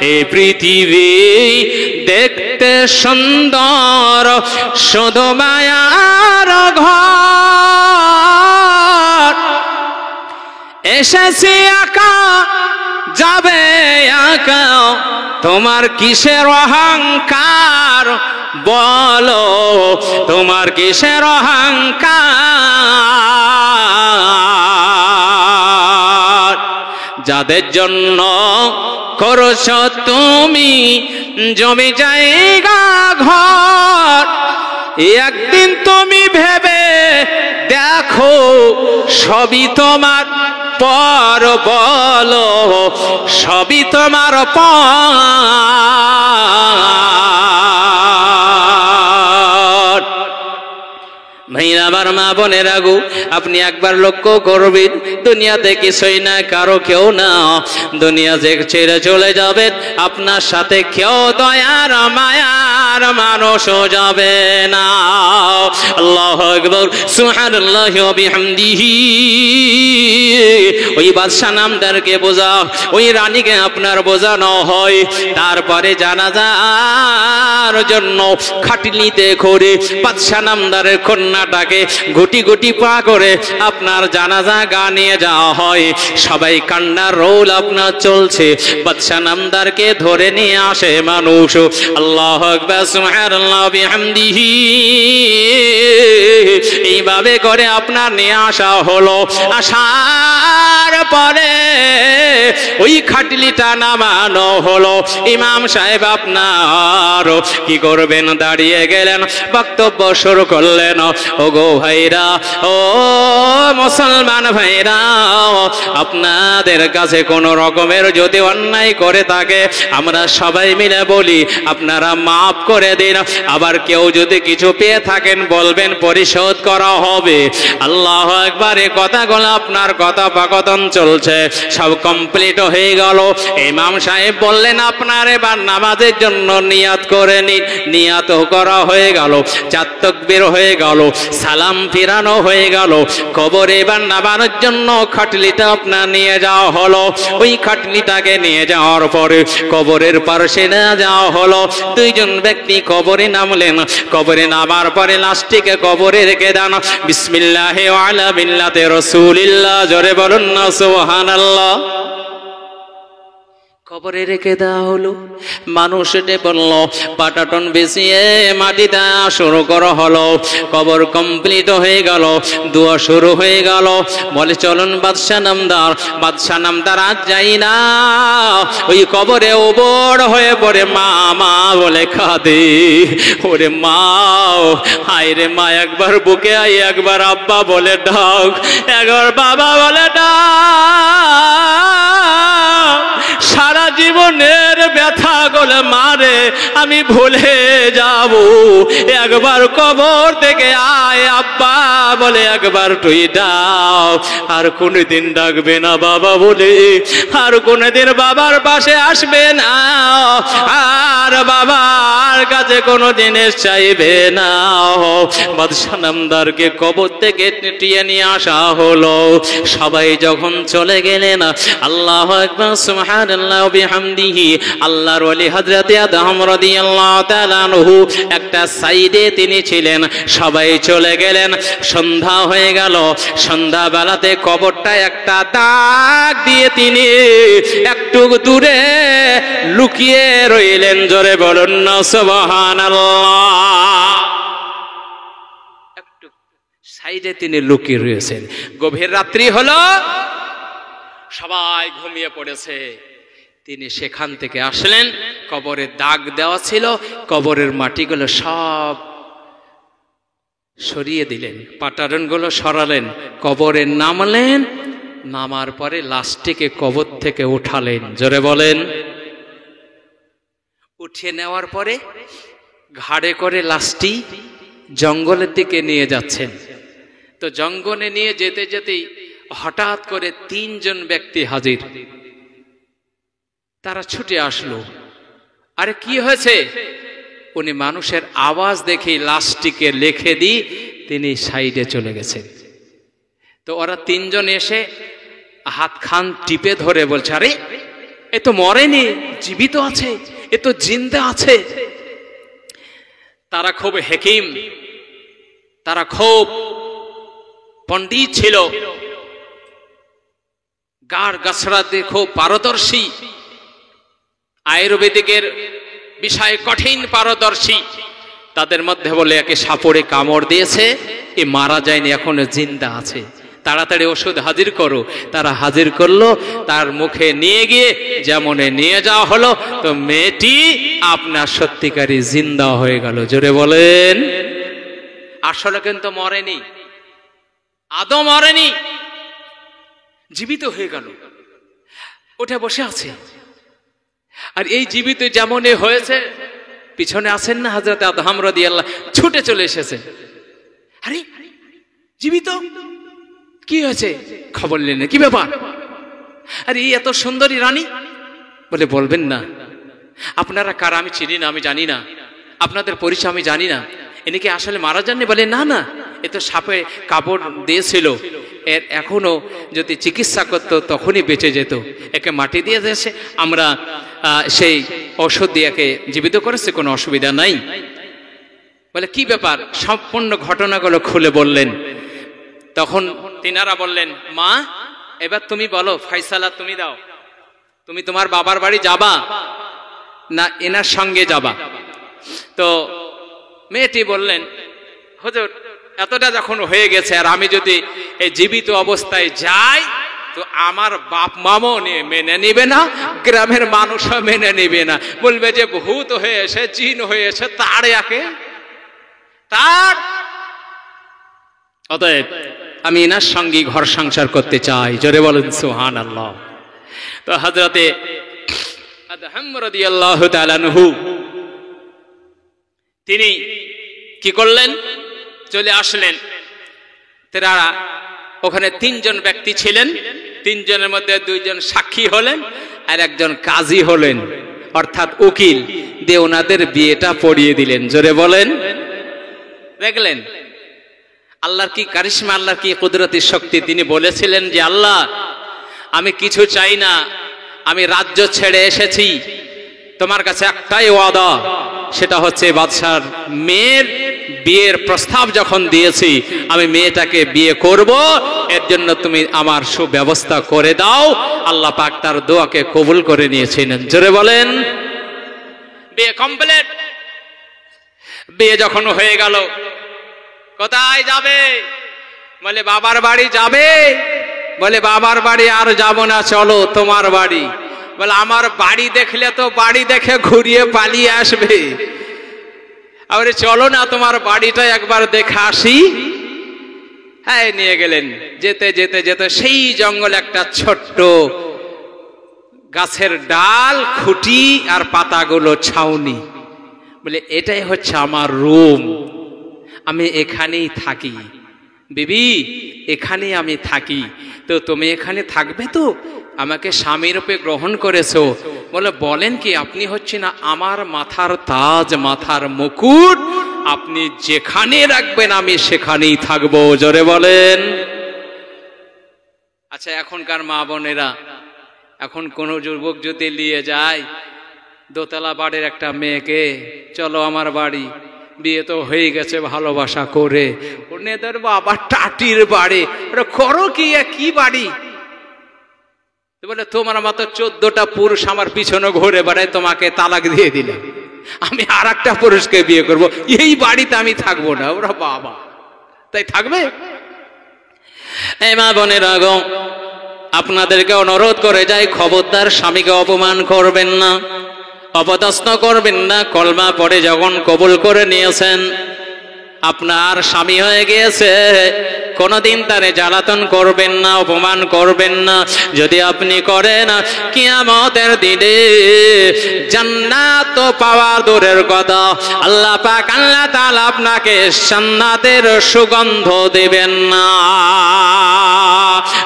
এই পৃথিবী দেখতে সুন্দর, শুধু মায়ার ঘর, এসেছি একা যাবে একা, তোমার কিসের অহংকার বলো, তোমার কিসের অহংকার। যাদের জন্য করছ তুমি জমি জায়গা ঘর, একদিন তুমি ভেবে দেখো সবই তোমার পর বলো, সবই তোমার পর। ভাইরা আমার মা বোনেরা গো, আপনি একবার লক্ষ্য করবেন, দুনিয়াতে কিছুই না, কারো কেউ না। দুনিয়া যে ছেড়ে চলে যাবেন, আপনার সাথে কেউ দয়ার মায়ার মানুষও যাবে না। আল্লাহু আকবার, সুবহানাল্লাহি ওয়া বিহামদিহি, ওই বাদশা নামদারকে বোঝাও, ওই রানীকে আপনার বোঝানো হয়। তারপরে জানাজার জন্য খাটলিতে করে বাদশা নামদারের কন্যাটাকে গুটি গুটি পা করে আপনার জানাজা গা নিয়ে যাওয়া হয়। সবাই কান্নার রোল আপনার চলছে, বাদশা নামদারকে ধরে নিয়ে আসে মানুষ। আল্লাহু আকবার, সুবহানাল্লাহ বিহামদিহি। এইভাবে করে আপনার নিয়ে আসা হলো। আসার পরে ওই খাটলিটা নামানো হলো। ইমাম সাহেব আপনার কি করবেন, দাঁড়িয়ে গেলেন, বক্তব্য শুরু করলেন। ও গো ভাইরা, ও মুসলমান ভাইরা, আপনাদের কাছে কোন রকমের যদি অন্যায় করে থাকে আমরা সবাই মিলে বলি আপনারা মাফ করে দিন। আবার কেউ যদি কিছু পেয়ে থাকেন বলবেন পরিশোধ করা হবে। আল্লাহু আকবার। এই কথাগুলো আপনার কথোপকথন চলছে, সব কমপ্লিট হয়ে গেল। ইমাম সাহেব বললেন আপনার এবার নামাজের জন্য নিয়াত করে নিন। নিয়াত করা হয়ে গেল, চার তাকবীর হয়ে গেল, সালাম ফিরানো হয়ে গেল। কবরে এবার নামানোর জন্য খাটলিটা আপনার নিয়ে যাওয়া হলো। ওই খাটলিটাকে নিয়ে যাওয়ার পরে কবরের পাশে না যাওয়া হলো। দুইজন ব্যক্তি কবরে নামলেন। কবরে নামার পরে লাশটিকে কবরে রেখে দেন। বিসমিল্লাহি ওয়া আলা মিল্লাতি রাসূলিল্লাহ, জোরে বলুন না সুবহানাল্লাহ। কবরে রেখে দেওয়া হলো। মানুষ এটে বলল, পাটাটন বেশিয়ে মাটিটা শুরু করা হলো। কবর কমপ্লিট হয়ে গেল, দোয়া শুরু হয়ে গেল। বলে চলুন বাদশা নামদার। বাদশা নামদার আজ যাই না, ওই কবরে ওবর হয়ে পড়ে মা মা বলে কাঁদে। ওরে মা, হায় রে মা, একবার বুকে আই, একবার আব্বা বলে ডাক, একবার বাবা বলে ডাক। সারা জীবনের ব্যথা গলে মারে আমি ভুলে যাব, একবার কবর থেকে আয় আব্বা বলে একবার তুই ডাক। আর কোনদিন ডাকবে না বাবা বলে, আর কোনদিন বাবার পাশে আসবে না, আর বাবার কাছে কোনদিন চাইবে না। বাদশা নামদারকে কবর থেকে টেনে নিয়ে আসা হলো। সবাই যখন চলে গেলেন, আল্লাহু আকবার, সুবহানাল্লাহ বিহামদিহি, আল্লাহর ওলি হযরত আদম রাদিয়াল্লাহু তাআলা আনহু একটা সাইডে তিনি ছিলেন। সবাই চলে গেলেন, সন্ধ্যা হয়ে গেল। সন্ধ্যা বেলাতে কবরটা একটা দাগ দিয়ে তিনি একটু দূরে লুকিয়ে রইলেন। জোরে বলুন না সুবহানাল্লাহ। একটু সাইডে তিনি লুকিয়ে রয়েছেন। গভীর রাত্রি হলো, সবাই ঘুমিয়ে পড়েছে। তিনি সেখান থেকে আসলেন, কবরে দাগ দেওয়া ছিল, কবরের মাটিগুলো সব সরিয়ে দিলেন, পাটারনগুলো সরালেন, কবরে নামলেন। নামার পরে লাশটিকে কবর থেকে উঠালেন। জোরে বলেন। উঠিয়ে নেওয়ার পরে ঘাড়ে করে লাশটি জঙ্গলের দিকে নিয়ে যাচ্ছেন। তো জঙ্গলে নিয়ে যেতে যেতেই হঠাৎ করে তিনজন ব্যক্তি হাজির। তারা ছুটে আসলো। আরে কি হয়েছে? উনি মানুষের আওয়াজ দেখে লাশটিকে লিখে দিয়ে তিনি সাইডে চলে গেছেন। তো ওরা তিনজন এসে হাত খান টিপে ধরে বলছে, আরে এ তো মরেনি, জীবিত আছে, এ তো জিন্দা আছে। তারা খুব হেকিম, তারা খুব পণ্ডিত ছিল, গাড় গাছড়াতে খুব পারদর্শী, আয়ুর্বেদিকের বিষয়ে কঠিন পারদর্শী। তাদের মধ্যে বলে একে সাপড়ে কামড় দিয়েছে, এ মারা যায়নি, এখনো জিন্দা আছে, তাড়াতাড়ি ওষুধ হাজির করো। তারা হাজির করলো, তার মুখে নিয়ে গিয়ে যেমন নিয়ে যাওয়া হলো, তো মেয়েটি আপনার সত্যিকারী জিন্দা হয়ে গেল। জোরে বলেন। আসলে কিন্তু মরেনি, আদৌ মরেনি, জীবিত হয়ে গেল, উঠে বসে আছে। আর এই জীবিত যেমন হয়েছে, পিছনে আছেন না হযরত আদম রাদিয়াল্লাহু, ছুটে চলে এসেছে। আরে জীবিত, কি হয়েছে? খবর নিলেন, কি ব্যাপার? আরে এই এত সুন্দরী রানী। বলে বলবেন না, আপনারা কারা আমি চিনি না, আমি জানি না, আপনাদের পরিচয় আমি জানি না, এনাকে আসলে মারা যাননি। বলে না না, এ তো সাপে কাপড় দিয়েছিল, এর এখনো যদি চিকিৎসা করতো তখনই বেঁচে যেত। একে মাটি দিয়ে দিয়েছে, আমরা সেই ঔষধ দিয়ে একে জীবিত করেছে, কোনো অসুবিধা নাই। বলে কি ব্যাপার, সম্পূর্ণ ঘটনাগুলো খুলে বললেন। তখন তিনারা বললেন, মা এবার তুমি বলো, ফয়সালা তুমি দাও, তুমি তোমার বাবার বাড়ি যাবা না এনার সঙ্গে যাবা? তো মেয়েটি বললেন, হুজুর এতটা যখন হয়ে গেছে আর আমি যদি এই জীবিত অবস্থায় যাই তো আমার বাপ মামও মেনে নিবে না, গ্রামের মানুষও মেনে নিবে না, বলবে যে ভূত হয়েছে, জিন হয়েছে, তার একে তার। অতএব আমি এনার সঙ্গে ঘর সংসার করতে চাই। জোরে বলেন সুবহানাল্লাহ। তো হযরতে আদহাম রাদিয়াল্লাহু তাআলা আনহু তিনি কি করলেন, চলে আসলেন। তারা ওখানে তিনজন ব্যক্তি ছিলেন, তিনজনের মধ্যে দুইজন সাক্ষী হলেন আর একজন কাজী হলেন, অর্থাৎ উকিল দিয়ে ওনাদের বিয়েটা পড়িয়ে দিলেন। জোরে বলেন। দেখলেন আল্লাহর কি কারিশমা, আল্লাহর কি কুদরতি শক্তি। তিনি বলেছিলেন যে আল্লাহ আমি কিছু চাই না, আমি রাজ্য ছেড়ে এসেছি, তোমার কাছে একটাই ওয়াদা, সেটা হচ্ছে বাদশার মেয়ের বিয়ের প্রস্তাব যখন দিয়েছি আমি মেয়েটাকে বিয়ে করব, এর জন্য তুমি আমার সুব্যবস্থা করে দাও। আল্লাহ পাক তার দোয়াকে কবুল করে নিয়েছিলেন। জোরে বলেন। বিয়ে কমপ্লিট। বিয়ে যখন হয়ে গেল, কোথায় যাবে? বলে বাবার বাড়ি যাবে। বলে বাবার বাড়ি আর যাব না, চলো তোমার বাড়ি। বলে আমার বাড়ি দেখলে তো বাড়ি দেখে ঘুরিয়ে পালিয়ে আসবে, আরে চলো না তোমার বাড়িটা একবার দেখে আসি। হ্যাঁ নিয়ে গেলেন। যেতে যেতে যেতে সেই জঙ্গলে একটা ছোট্ট গাছের ডাল, খুঁটি আর পাতাগুলো ছাউনি। বলে এটাই হচ্ছে আমার রুম, আমি এখানেই থাকি। বিবি এখানেই আমি থাকি, তো তুমি এখানে থাকবে তো? আমাকে স্বামী রূপে গ্রহণ করেছো। বলে বলেন কি, আপনি হচ্ছে না আমার মাথার তাজ, মাথার মুকুট, আপনি যেখানে রাখবেন আমি সেখানেই থাকবো। জোরে বলেন। আচ্ছা এখনকার মা বোনেরা, এখন কোন যুবক যদি নিয়ে যায় দোতলা বাড়ির একটা মেয়েকে, চলো আমার বাড়ি, বিয়ে তো হয়ে গেছে ভালোবাসা করে, ওদের বাবা টাটির বাড়ি, করো কি, কি বাড়ি? বলে তোমার মতো 14টা পুরুষ আমার পিছনে ঘুরে বেড়ায়, তোমাকে তালাক দিয়ে দিলে, আমি আর একটা পুরুষকে বিয়ে করব, এই বাড়িতে আমি থাকবো না। ওরা বাবা তাই থাকবে? এই মা বোনেরা গো, আপনাদেরকে অনুরোধ করে যাই, খবরদার স্বামীকে অপমান করবেন না, অপদস্থ করবেন না। কলমা পড়ে যখন কবুল করে নিয়েছেন, আপনার স্বামী হয়ে গিয়েছে, কোনদিন তারে জ্বালাতন করবেন না, অপমান করবেন না। যদি আপনি করেন, কিয়ামতের দিনে জান্নাত পাওয়া দূরের কথা, আল্লাহ পাক আল্লাহ তাআলা আপনাকে জান্নাতের সুগন্ধ দেবেন না।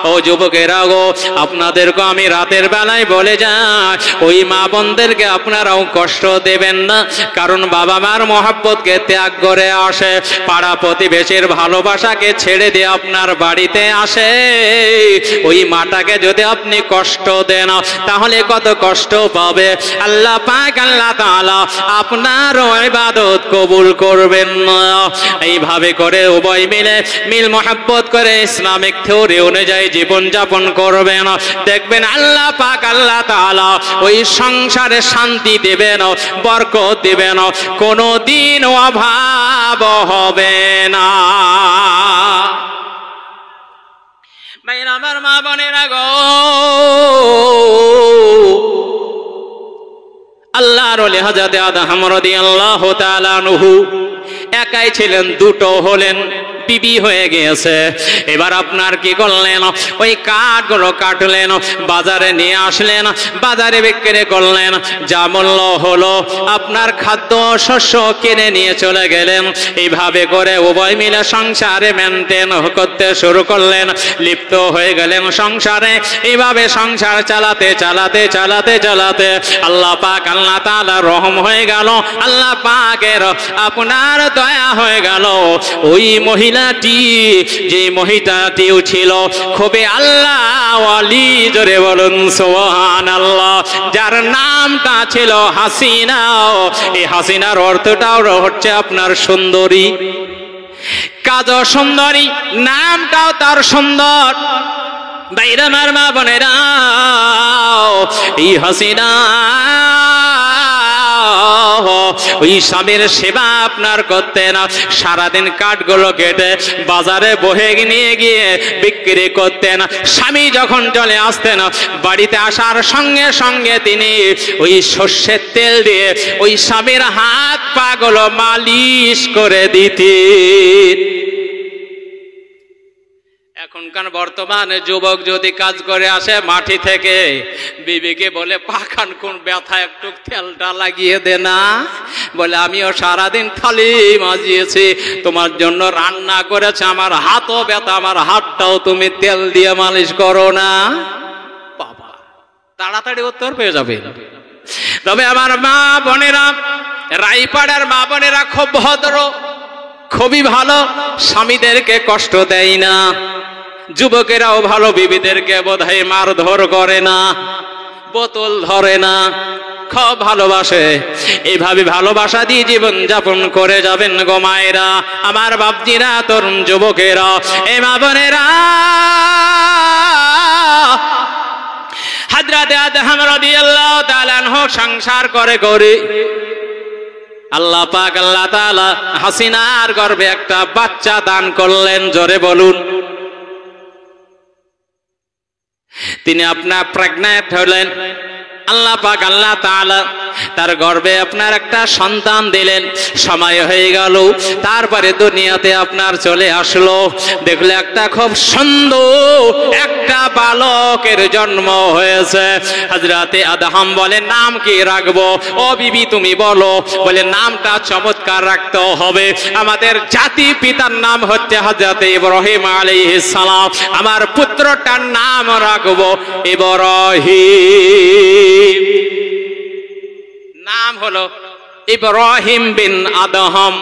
ও যুবকেরা গো, আপনাদেরকে আমি রাতের বেলায় বলে যাই, ওই মা বোনদেরকে আপনারাও কষ্ট দেবেন না, কারণ বাবা মার মহব্বতকে ত্যাগ করে আসে, পাড়া প্রতিবেশীর ভালোবাসাকে ছেড়ে দিয়ে আপনার বাড়িতে আসে। ওই মাটাকে যদি আপনি কষ্ট দেন তাহলে কত কষ্ট পাবে। আল্লাহ পাক আল্লাহ তাআলা আপনার ইবাদত কবুল করবেন না। এইভাবে করে উভয় মিলে মিল মহব্বত করে ইসলামিক থিওরি অনুযায়ী জীবন যাপন করবেন, দেখবেন আল্লাহ পাক আল্লাহ তাআলা ওই সংসারে শান্তি দিবেন, বরকত দিবেন, কোনদিন অভাব হবে না। ভাইরা আমার, মা বোনেরা গো, আল্লাহর ওলি হযরত আদম রাদিয়াল্লাহু তাআলা আনহু একাই ছিলেন, দুটো হলেন, বিবি হয়ে গিয়েছে। এবার আপনার কি করলেন, ওই কাঠগুলো কাটলেন, বাজারে নিয়ে আসলেন, বাজারে বিক্রি করলেন, যা মূল্য হলো আপনার খাদ্য শস্য কিনে নিয়ে চলে গেলেন। এইভাবে করে উভয় মিলে সংসারে মেনটেন করতে শুরু করলেন, লিপ্ত হয়ে গেলেন সংসারে। এইভাবে সংসার চালাতে চালাতে চালাতে চালাতে আল্লাহ পাক আল্লাহ তাআলা রহম হয়ে গেল, আল্লাহ পাকের আপনার দয়া হয়ে গেল। ওই মহিলা মহিলাটি, যে মহিলাটিও ছিল খুবই আল্লাহ ওয়ালি, জোরে বলুন সুবহানাল্লাহ, যার নামটা ছিল হাসিনা। এই হাসিনার অর্থটাও হচ্ছে আপনার সুন্দরী, কাজও সুন্দরী, নামটাও তার সুন্দর। বাইরে আমার মা বোনেরা, এই হাসিনা ওই স্বামীর সেবা আপনার করতেন, সারাদিন কাঠগুলো কেটে বাজারে বহে নিয়ে গিয়ে বিক্রি করতেন। স্বামী যখন চলে আসতেন, বাড়িতে আসার সঙ্গে সঙ্গে তিনি ওই সর্ষের তেল দিয়ে ওই স্বামীর হাত পা গুলো মালিশ করে দিতেন। এখনকার বর্তমানে যুবক যদি কাজ করে আসে মাটি থেকে, বিবিকে বলে পাখান কোন ব্যথা, একটু তেলটা লাগিয়ে দে না। বলে আমিও সারাদিন থালি মাজিয়েছি, তোমার জন্য রান্না করেছে, আমার হাতও ব্যথা, আমার হাতটাও তুমি তেল দিয়ে মালিশ করো না। বাবা, তাড়াতাড়ি উত্তর পেয়ে যাবে। তবে আমার মা বোনেরা, রায়পাড়ার মা বোনেরা খুব ভদ্র, খুবই ভালো, স্বামীদেরকে কষ্ট দেয় না। যুবকেরাও ভালো, বিবিদেরকে বোধহয় মারধর করে না, বোতল ধরে না, খুব ভালোবাসে। এইভাবে ভালোবাসা দিয়ে জীবন যাপন করে যাবেন গো মায়েরা, আমার বাপজিরা, তরুণ যুবকেরা, এই মা বোনেরা। হযরত আদম রাদিয়াল্লাহু তাআলা আনহু সংসার করে আল্লাহ পাক আল্লাহ তাআলা হাসিনার গর্ভে একটা বাচ্চা দান করলেন, জোরে বলুন। তিনি আপনার প্রেগন্যান্ট হলেন, আল্লাহ পাক আল্লাহ তাআলা তার গর্ভে আপনার একটা সন্তান দিলেন। সময় হয়ে গেল, তারপরে দুনিয়াতে আপনার চলে আসলো, দেখলে একটা খুব সুন্দর একটা বালকের জন্ম হয়েছে। হযরতে আদম বলে নাম কি রাখবো? ও বিবি তুমি বলো। বলে নামটা চমৎকার রাখতে হবে, আমাদের জাতি পিতার নাম হচ্ছে হযরতে ইব্রাহিম আলাইহিস সালাম, আমার পুত্রটার নাম রাখবো ইব্রাহিম। নাম হলো ইব্রাহিম বিন আদম।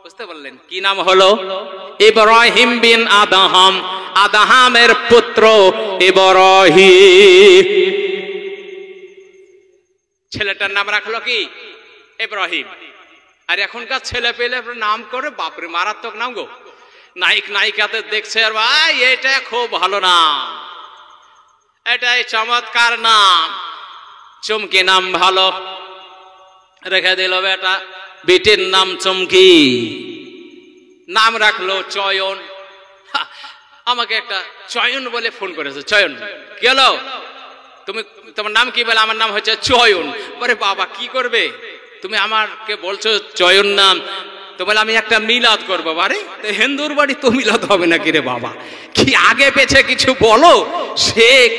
বুঝতে পারলেন কি নাম হলো? ইব্রাহিম বিন আদম, আদমের পুত্র ইব্রাহিম। ছেলেটার নাম রাখলো কি? ইব্রাহিম। আর এখনকার ছেলে পেলে নাম করে বাপরে মারাত্মক নাম গো। নায়ক নায়িকাদের দেখছে আর ভাই এটা খুব ভালো নাম, এটাই চমৎকার নাম, চুমকি নাম ভালো রেখে দিল বেটা। বেটির নাম চুমকি, নাম রাখলো চয়ন। আমাকে একটা চয়ন বলে ফোন করেছে, চয়ন কি হলো, তুমি তোমার নাম কি? বলে আমার নাম হচ্ছে চয়ন। বলে বাবা কি করবে তুমি, আমাকে বলছো চয়ন নাম, তো বলে আমি একটা মিলাদ করবো। আরে হিন্দুর বাড়ি তো মিলাদ হবে নাকি রে বাবা, কি আগে পেছে কিছু বলো, শেখ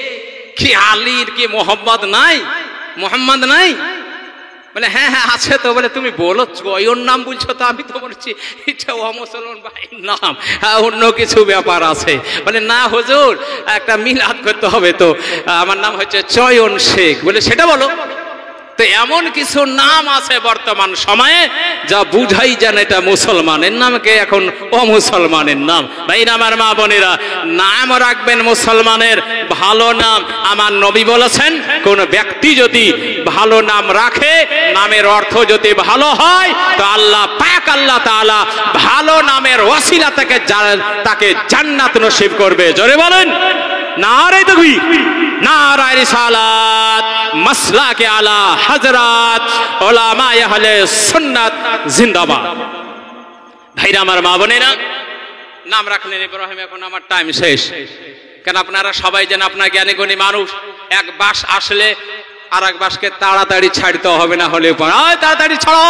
কি আলীর কি মোহাম্মদ নাই, মোহাম্মদ নাই? বলে হ্যাঁ হ্যাঁ আছে তো। বলে তুমি বলো চয়ন নাম বলছো, তো আমি তো বলছি এটা অমুসলমান ভাইয়ের নাম, হ্যাঁ অন্য কিছু ব্যাপার আছে। বলে না হুজুর একটা মিলাদ করতে হবে, তো আমার নাম হচ্ছে চয়ন শেখ। বলে সেটা বলো। তো এমন কিছু নাম আছে বর্তমান সময়ে যা বুঝাই যান এটা মুসলমানের নাম, কে এখন অমুসলমানের নাম। ভাই আমার মা বোনেরা, নাম রাখবেন মুসলমানের ভালো নাম। আমার নবী বলেছেন কোন ব্যক্তি যদি ভালো নাম রাখে, নামের অর্থ যদি ভালো হয়, তো আল্লাহ পাক আল্লাহ তাআলা ভালো নামের ওসিলা থেকে তাকে জান্নাত নসিব করবে। জোরে বলেন নারে তাকবীর, নারায়ে রিসালাত, মাসলাকে আলা হযরত উলামায়ে আহলে সুন্নাত জিন্দাবাদ। ভাইরা আমার মা বোনেরা, নাম রাখলেন ইব্রাহিম। এখন আমার টাইম শেষ, কেন আপনারা সবাই যেন আপনার জ্ঞানী গুণী মানুষ, এক বাস আসলে আর এক বাসকে তাড়াতাড়ি ছাড়তে হবে, না হলে তাড়াতাড়ি ছাড়ো,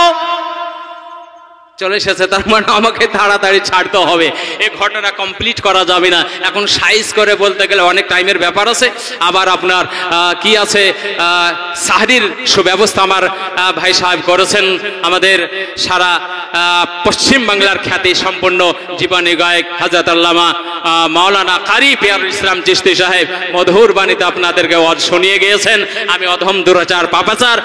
চলে এসেছে তার মানে আমাকে তাড়াতাড়ি ছাড়তে হবে। এই ঘটনা কমপ্লিট করা যাবে না। এখন সাইজ করে বলতে গেলে অনেক টাইমের ব্যাপার আছে। আবার আপনার কি আছে, সাহরির সুব্যবস্থা আমার ভাই সাহেব করেছেন। আমাদের সারা পশ্চিম বাংলার খ্যাতি সম্পন্ন জীবনী গায়ক হযরত আল্লামা মাওলানা কারি পিয়ারুল ইসলাম চিশতি সাহেব মধুর বাণীতে আপনাদেরকে ওয়াজ শুনিয়ে গিয়েছেন। আমি অধম দুরাচার পাপাচার